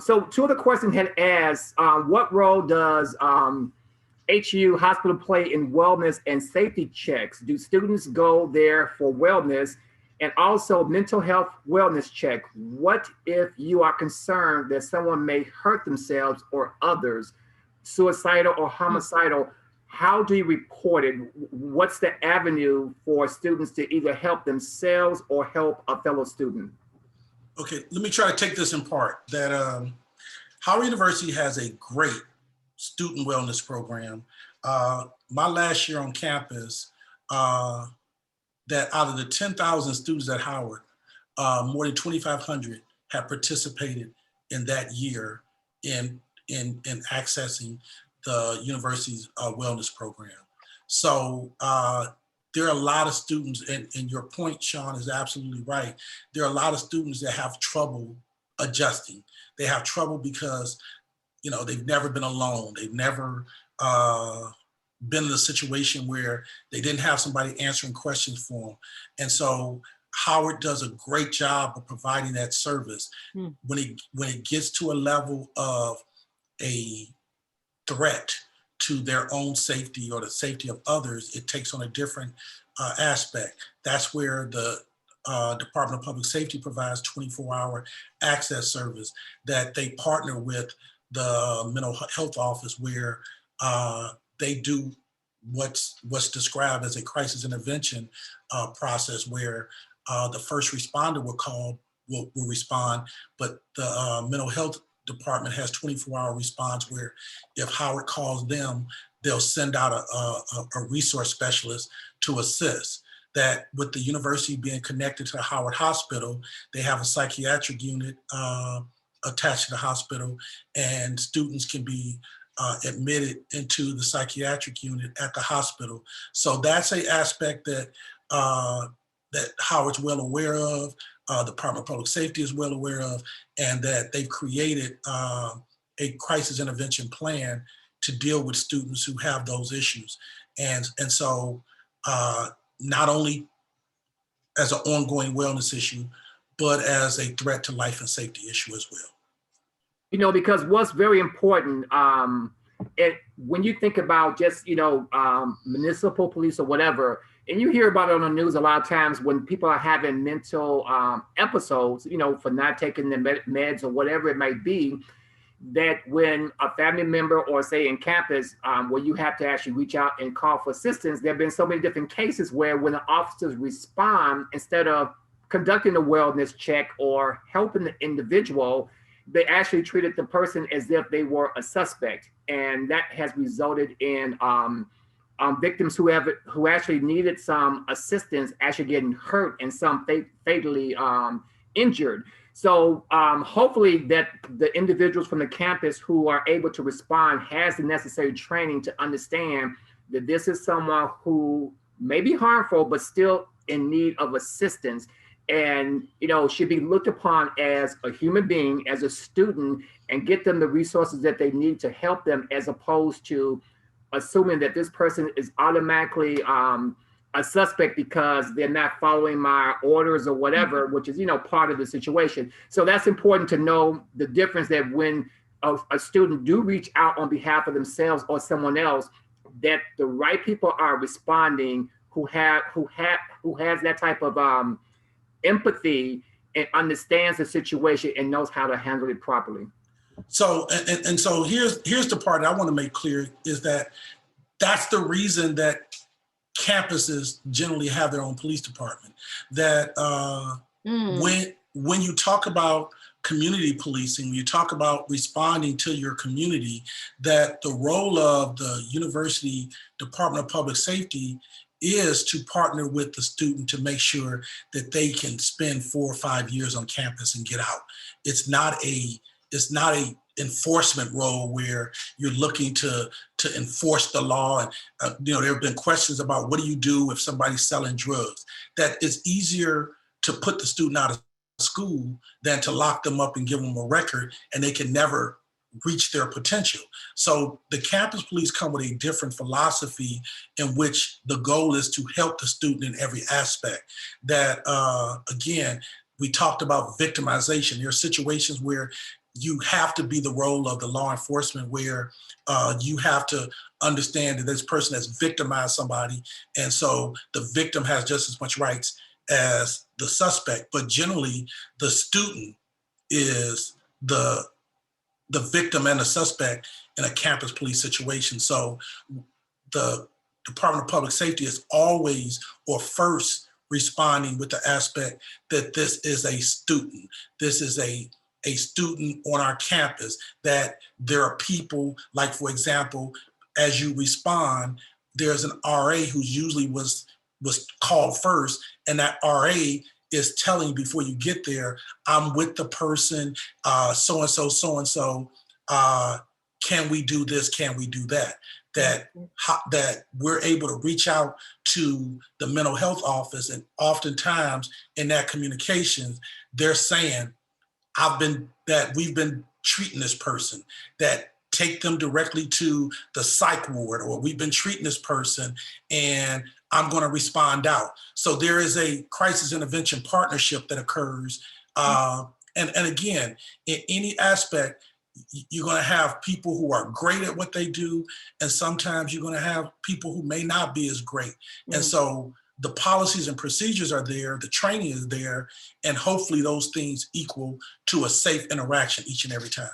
So two of the questions had asked, what role does HU hospital play in wellness and safety checks? Do students go there for wellness? And also mental health wellness check. What if you are concerned that someone may hurt themselves or others, suicidal or homicidal? How do you report it? What's the avenue for students to either help themselves or help a fellow student? Okay, let me try to take this in part. That Howard University has a great student wellness program. My last year on campus, that out of the 10,000 students at Howard, more than 2,500 have participated in that year in accessing the university's wellness program. So there are a lot of students, and your point, Sean, is absolutely right. There are a lot of students that have trouble adjusting. They have trouble because, they've never been alone. They've never been in a situation where they didn't have somebody answering questions for them. And so Howard does a great job of providing that service. When it gets to a level of a threat to their own safety or the safety of others, it takes on a different aspect. That's where the Department of Public Safety provides 24-hour access service that they partner with the mental health office, where they do what's described as a crisis intervention process, where the first responder will respond, but the mental health department has 24-hour response, where if Howard calls them, they'll send out a resource specialist to assist. That with the university being connected to the Howard Hospital, they have a psychiatric unit attached to the hospital, and students can be admitted into the psychiatric unit at the hospital. So that's an aspect that that Howard's well aware of, the Department of Public Safety is well aware of, and that they've created a crisis intervention plan to deal with students who have those issues. And so not only as an ongoing wellness issue, but as a threat to life and safety issue as well. Because what's very important, when you think about just, municipal police or whatever, and you hear about it on the news a lot of times when people are having mental episodes, for not taking the meds or whatever it might be, that when a family member or say in campus where you have to actually reach out and call for assistance, there have been so many different cases where when the officers respond, instead of conducting a wellness check or helping the individual, they actually treated the person as if they were a suspect. And that has resulted in victims who actually needed some assistance actually getting hurt and some fatally injured. So hopefully that the individuals from the campus who are able to respond has the necessary training to understand that this is someone who may be harmful, but still in need of assistance, and should be looked upon as a human being, as a student, and get them the resources that they need to help them, as opposed to assuming that this person is automatically a suspect because they're not following my orders or whatever, which is, part of the situation. So that's important to know the difference, that when a student do reach out on behalf of themselves or someone else, that the right people are responding who has that type of empathy and understands the situation and knows how to handle it properly. So, and so here's the part that I want to make clear is that that's the reason that campuses generally have their own police department. That when you talk about community policing, when you talk about responding to your community, that the role of the University Department of Public Safety is to partner with the student to make sure that they can spend 4 or 5 years on campus and get out. It's not a enforcement role where you're looking to enforce the law. And there have been questions about what do you do if somebody's selling drugs. That it's easier to put the student out of school than to lock them up and give them a record and they can never reach their potential. So the campus police come with a different philosophy in which the goal is to help the student in every aspect. That again, we talked about victimization. There are situations where you have to be the role of the law enforcement, where you have to understand that this person has victimized somebody. And so the victim has just as much rights as the suspect. But generally, the student is the victim and the suspect in a campus police situation. So the Department of Public Safety is always or first responding with the aspect that this is a student. This is a student on our campus, that there are people, like, for example, as you respond, there's an RA who usually was called first, and that RA is telling you before you get there, I'm with the person, so-and-so, so-and-so, can we do this, can we do that? That we're able to reach out to the mental health office, and oftentimes in that communication, they're saying, we've been treating this person, that take them directly to the psych ward, or we've been treating this person and I'm going to respond out. So there is a crisis intervention partnership that occurs. And again, in any aspect, you're going to have people who are great at what they do, and sometimes you're going to have people who may not be as great. And so the policies and procedures are there, the training is there, and hopefully those things equal to a safe interaction each and every time.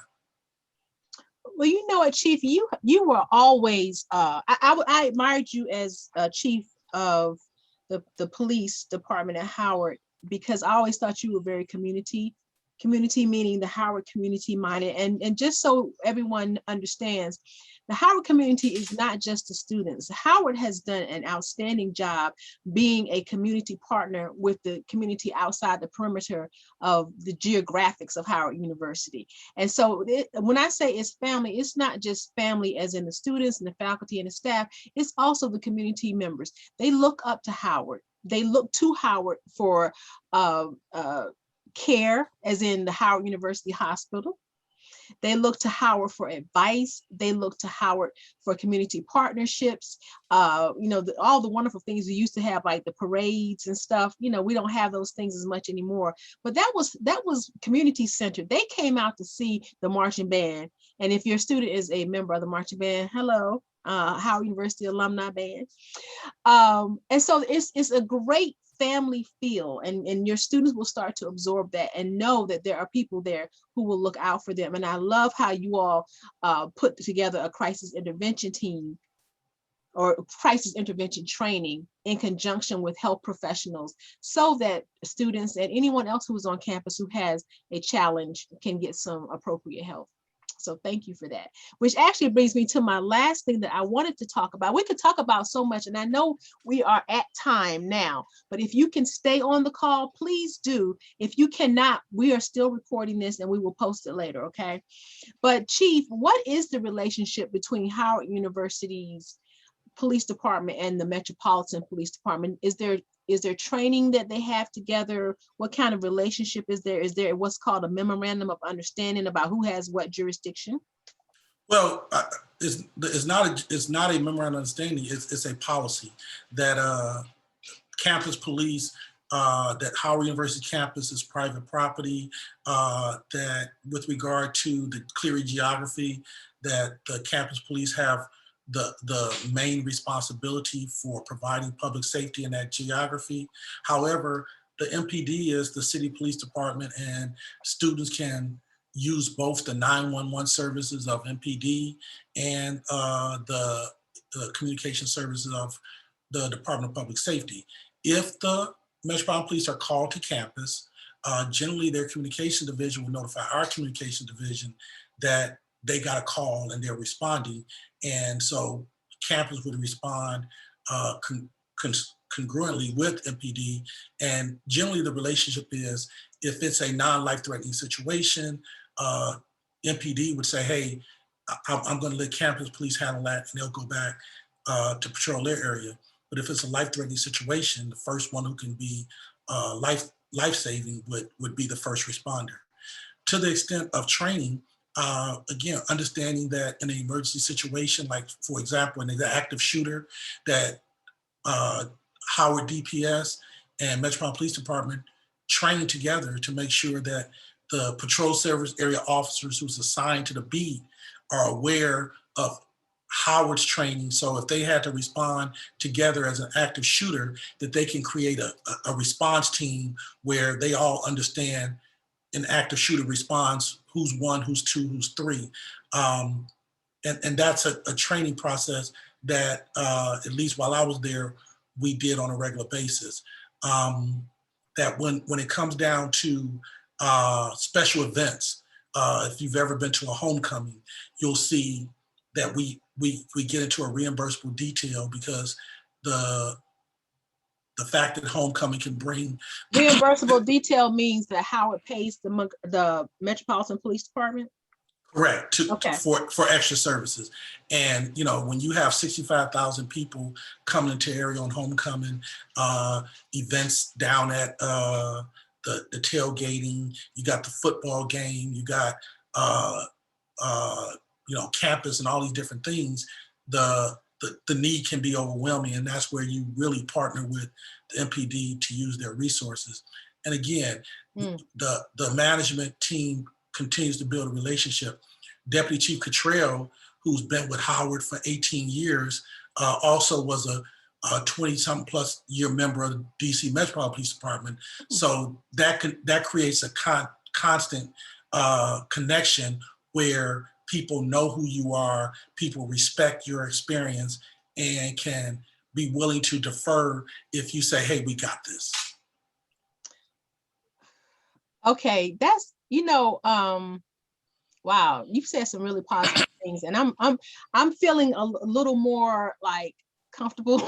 Well, you know what, Chief, you were always, I admired you as chief of the police department at Howard, because I always thought you were very community meaning the Howard community minded. And just so everyone understands, the Howard community is not just the students. Howard has done an outstanding job being a community partner with the community outside the perimeter of the geographics of Howard University. And so when I say it's family, it's not just family as in the students and the faculty and the staff, it's also the community members. They look up to Howard. They look to Howard for care, as in the Howard University Hospital. They look to Howard for advice. They look to Howard for community partnerships. All the wonderful things we used to have, like the parades and stuff. We don't have those things as much anymore. But that was community centered. They came out to see the marching band. And if your student is a member of the marching band, hello, Howard University Alumni Band. And so it's a great family feel, and your students will start to absorb that and know that there are people there who will look out for them. And I love how you all put together a crisis intervention team or crisis intervention training in conjunction with health professionals, so that students and anyone else who is on campus who has a challenge can get some appropriate help. So thank you for that, which actually brings me to my last thing that I wanted to talk about. We could talk about so much, and I know we are at time now, but if you can stay on the call, please do. If you cannot, we are still recording this and we will post it later, okay? But Chief, what is the relationship between Howard University's police department and the Metropolitan Police Department? Is there training that they have together? What kind of relationship is there? Is there what's called a memorandum of understanding about who has what jurisdiction? Well, it's not a memorandum of understanding. It's a policy that campus police, that Howard University campus is private property, that with regard to the Cleary geography, that the campus police have the main responsibility for providing public safety in that geography. However, the MPD is the city police department, and students can use both the 911 services of MPD and the communication services of the Department of Public Safety. If the Metropolitan Police are called to campus, generally their communication division will notify our communication division that they got a call and they're responding. And so campus would respond congruently with MPD. And generally the relationship is, if it's a non-life-threatening situation, MPD would say, hey, I'm going to let campus police handle that, and they'll go back to patrol their area. But if it's a life-threatening situation, the first one who can be life-saving would be the first responder. To the extent of training, again, understanding that in an emergency situation, like for example, in the active shooter, that Howard DPS and Metropolitan Police Department train together to make sure that the patrol service area officers who's assigned to the beat are aware of Howard's training. So if they had to respond together as an active shooter, that they can create a response team where they all understand an active shooter response, who's one, who's two, who's three. And that's a training process that, at least while I was there, we did on a regular basis. That when it comes down to special events, if you've ever been to a homecoming, you'll see that we get into a reimbursable detail, because the fact that homecoming can bring reimbursable detail means that Howard pays the Metropolitan Police Department. Correct, for extra services. And when you have 65,000 people coming into area on homecoming, events down at the tailgating, you got the football game, you got campus and all these different things, the need can be overwhelming, and that's where you really partner with the MPD to use their resources. And again, the management team continues to build a relationship. Deputy Chief Cottrell, who's been with Howard for 18 years, also was a 20-something plus year member of the DC Metropolitan Police Department. So that creates a constant connection where people know who you are, people respect your experience, and can be willing to defer if you say, hey, we got this. Okay, that's, wow, you've said some really positive things, and I'm feeling a little more like comfortable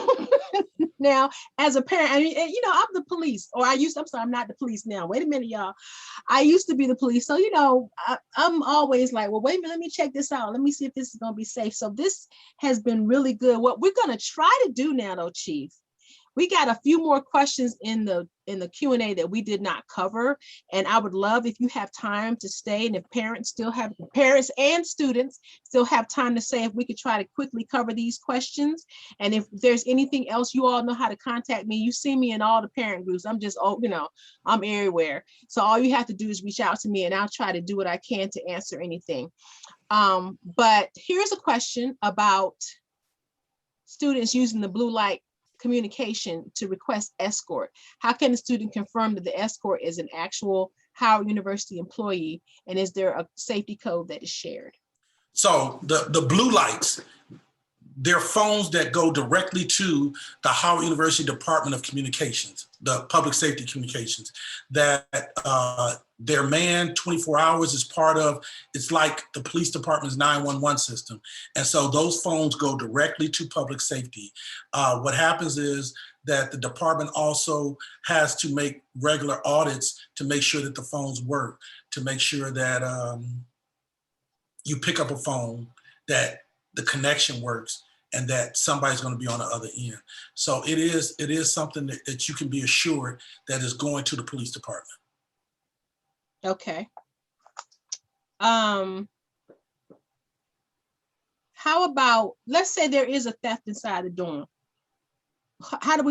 now as a parent. I mean, I'm the police, or I'm sorry, I'm not the police now. Wait a minute, y'all. I used to be the police. So, I'm always like, well, wait a minute, let me check this out. Let me see if this is going to be safe. So this has been really good. What we're going to try to do now, though, Chief, we got a few more questions in the Q&A that we did not cover. And I would love if you have time to stay, and if parents and students still have time to say, if we could try to quickly cover these questions. And if there's anything else, you all know how to contact me. You see me in all the parent groups. I'm just, I'm everywhere. So all you have to do is reach out to me, and I'll try to do what I can to answer anything. But here's a question about students using the blue light communication to request escort. How can a student confirm that the escort is an actual Howard University employee, and is there a safety code that is shared? So the blue lights, they're phones that go directly to the Howard University Department of Communications, the public safety communications, that they're manned 24 hours as part of, it's like the police department's 911 system. And so those phones go directly to public safety. What happens is that the department also has to make regular audits to make sure that the phones work, to make sure that you pick up a phone, that the connection works, and that somebody's going to be on the other end. So it is something that you can be assured that is going to the police department. Okay. How about, let's say there is a theft inside the dorm. How does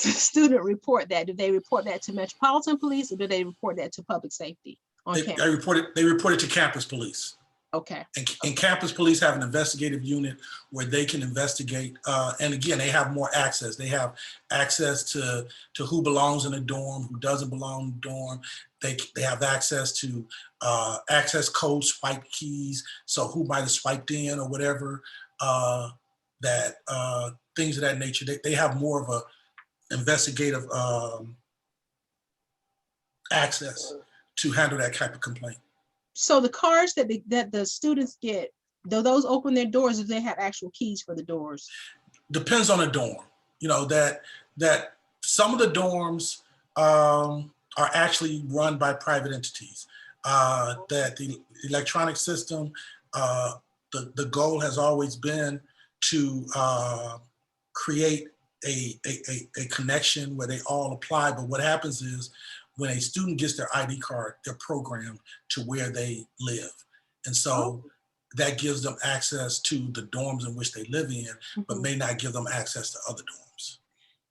the student report that? Do they report that to Metropolitan Police, or do they report that to public safety on campus? They report it to campus police. Okay. And campus police have an investigative unit where they can investigate. And again, they have more access. They have access to who belongs in a dorm, who doesn't belong in a dorm. They have access to access code swipe keys. So who might have swiped in or whatever, things of that nature. They have more of a investigative access to handle that type of complaint. So the cars that the students get, do those open their doors if they have actual keys for the doors? Depends on the dorm. You know, that some of the dorms are actually run by private entities. That the electronic system, the goal has always been to create a connection where they all apply. But what happens is when a student gets their ID card, they're programmed to where they live. And so that gives them access to the dorms in which they live in, but may not give them access to other dorms.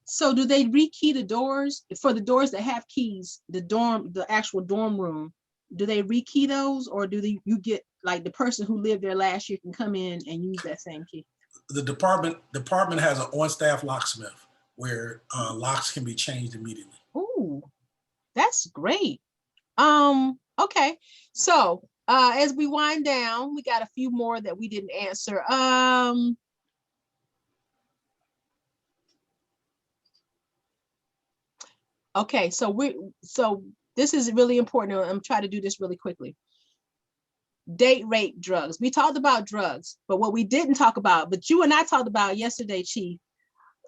So do they rekey the doors? For the doors that have keys, the actual dorm room, do they rekey those, or you get like the person who lived there last year can come in and use that same key? The department has an on-staff locksmith where locks can be changed immediately. Ooh, that's great. Okay, so as we wind down, we got a few more that we didn't answer. Okay, so this is really important. I'm trying to do this really quickly. Date rape drugs. We talked about drugs, but what we didn't talk about, but you and I talked about yesterday, Chief,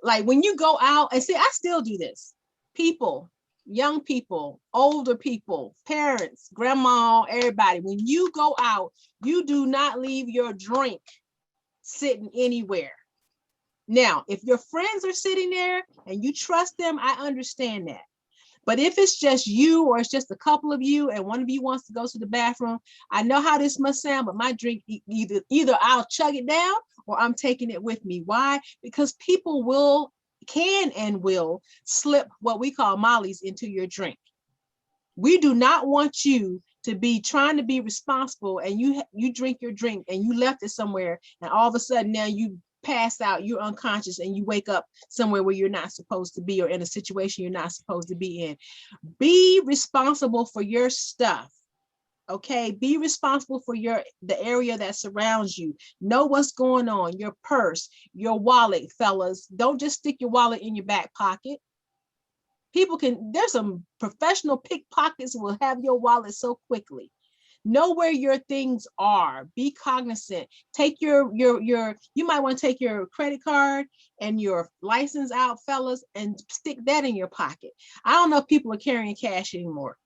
like when you go out and see, I still do this. People, young people, older people, parents, grandma, everybody, when you go out, you do not leave your drink sitting anywhere. Now, if your friends are sitting there and you trust them, I understand that. But if it's just you, or it's just a couple of you and one of you wants to go to the bathroom, I know how this must sound, but my drink, either I'll chug it down or I'm taking it with me. Why? Because people can and will slip what we call mollies into your drink. We do not want you to be trying to be responsible and you drink your drink and you left it somewhere and all of a sudden now you pass out, you're unconscious, and you wake up somewhere where you're not supposed to be, or in a situation you're not supposed to be in. Be responsible for your stuff. Okay, be responsible for the area that surrounds you. Know what's going on, your purse, your wallet, fellas. Don't just stick your wallet in your back pocket. There's some professional pickpockets who will have your wallet so quickly. Know where your things are. Be cognizant. Take you might want to take your credit card and your license out, fellas, and stick that in your pocket. I don't know if people are carrying cash anymore,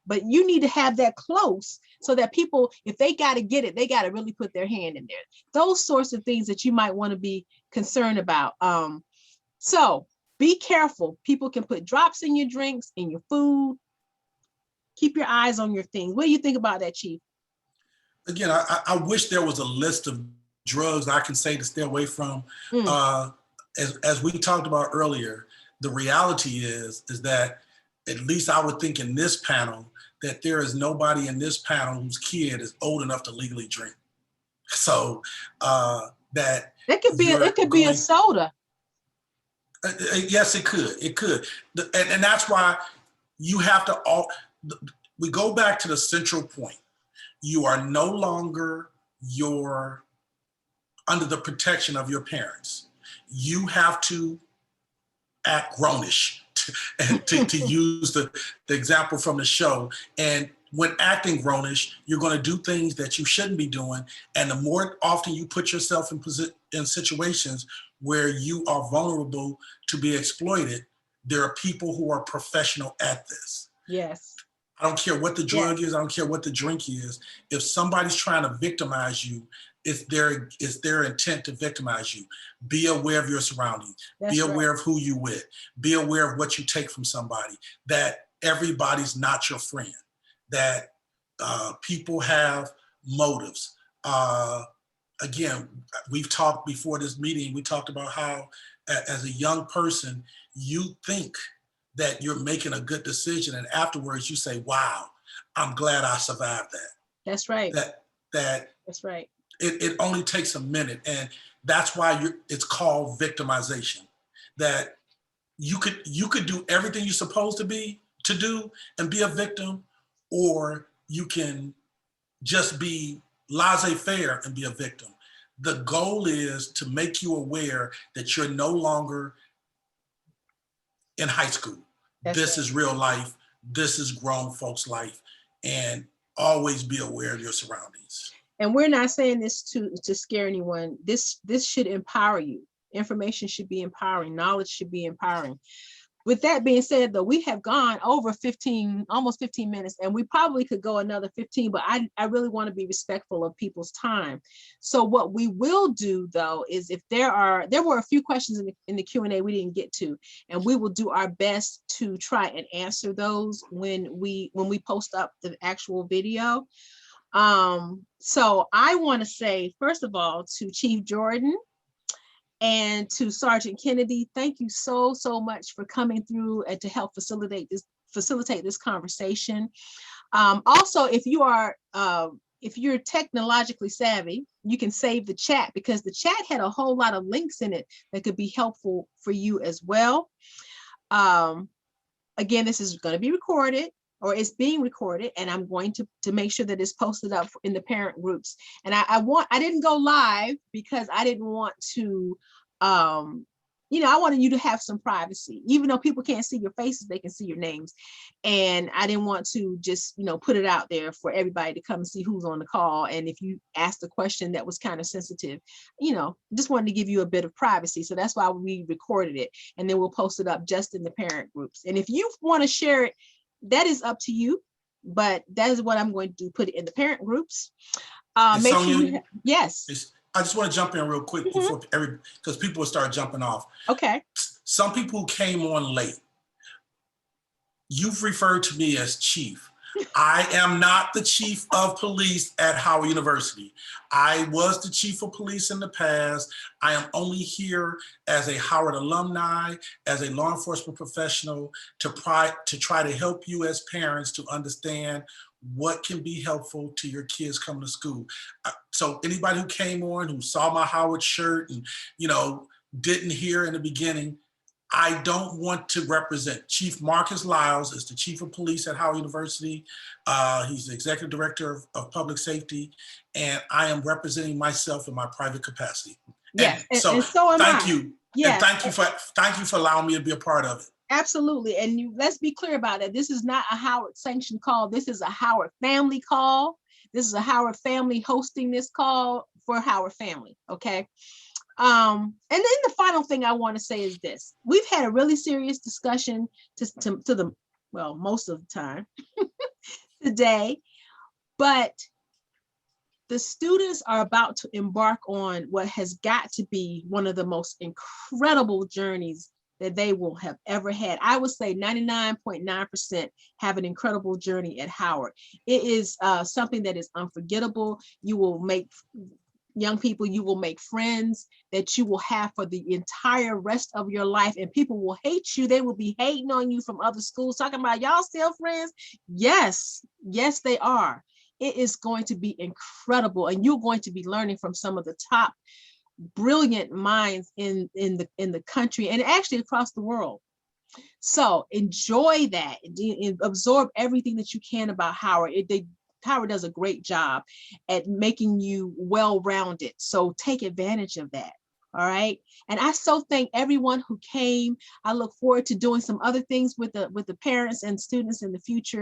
but you need to have that close so that people, if they got to get it, they got to really put their hand in there. Those sorts of things that you might want to be concerned about. So be careful. People can put drops in your drinks, in your food. Keep your eyes on your things. What do you think about that, Chief? Again, I wish there was a list of drugs I can say to stay away from. As we talked about earlier, the reality is that, at least I would think in this panel, that there is nobody in this panel whose kid is old enough to legally drink. So that it could be a soda. Yes, it could. It could. And that's why you have to we go back to the central point. You are no longer under the protection of your parents. You have to act grownish, to use the example from the show. And when acting grownish, you're going to do things that you shouldn't be doing. And the more often you put yourself in situations where you are vulnerable to be exploited, there are people who are professional at this. Yes. I don't care what the drug is. I don't care what the drink is. If somebody's trying to victimize you, it's their intent to victimize you. Be aware of your surroundings. Be aware of who you with. Be aware of what you take from somebody. That everybody's not your friend. That people have motives. Again, we've talked before this meeting. We talked about how, as a young person, you think that you're making a good decision, and afterwards you say, wow, I'm glad I survived that. That's right. that That's right. it only takes a minute. And that's why it's called victimization. That you could do everything you're supposed to do and be a victim, or you can just be laissez-faire and be a victim. The goal is to make you aware that you're no longer in high school. This is real life. This is grown folks' life, and always be aware of your surroundings. And we're not saying this to scare anyone. This should empower you. Information should be empowering. Knowledge should be empowering. With that being said, though, we have gone over almost 15 minutes, and we probably could go another 15, but I really want to be respectful of people's time. So what we will do, though, is if there were a few questions in the Q&A we didn't get to, and we will do our best to try and answer those when we post up the actual video. So I want to say, first of all, to Chief Jordan and to Sergeant Kennedy, thank you so much for coming through and to help facilitate this conversation. Also, if you're technologically savvy, you can save the chat, because the chat had a whole lot of links in it that could be helpful for you as well. Again, this is going to be recorded, or it's being recorded, and I'm going to make sure that it's posted up in the parent groups. And I didn't go live because I didn't want to, I wanted you to have some privacy. Even though people can't see your faces, they can see your names. And I didn't want to just, put it out there for everybody to come and see who's on the call. And if you asked a question that was kind of sensitive, just wanted to give you a bit of privacy. So that's why we recorded it, and then we'll post it up just in the parent groups. And if you want to share it, that is up to you, but that is what I'm going to do, put it in the parent groups. Make Sonia, sure yes. I just want to jump in real quick before because people will start jumping off. Okay. Some people who came on late, you've referred to me as chief. I am not the chief of police at Howard University. I was the chief of police in the past. I am only here as a Howard alumni, as a law enforcement professional, to try to help you as parents to understand what can be helpful to your kids coming to school. So anybody who came on, who saw my Howard shirt and, didn't hear in the beginning, I don't want to represent. Chief Marcus Lyles is the chief of police at Howard University. He's the executive director of public safety, and I am representing myself in my private capacity. Yes, and so am thank I. You. Yes. And thank you for allowing me to be a part of it. Absolutely. And let's be clear about it. This is not a Howard sanctioned call. This is a Howard family call. This is a Howard family hosting this call for Howard family. Okay. And then the final thing I want to say is this: we've had a really serious discussion most of the time today, but the students are about to embark on what has got to be one of the most incredible journeys that they will have ever had. I would say 99.9% have an incredible journey at Howard. It is something that is unforgettable. You will make young people, you will make friends that you will have for the entire rest of your life, and people will hate you. They will be hating on you from other schools, talking about y'all still friends. Yes, they are. It is going to be incredible, and you're going to be learning from some of the top brilliant minds in the country and actually across the world. So enjoy that and absorb everything that you can about Howard. Howard does a great job at making you well-rounded. So take advantage of that. All right. And I so thank everyone who came. I look forward to doing some other things with the parents and students in the future.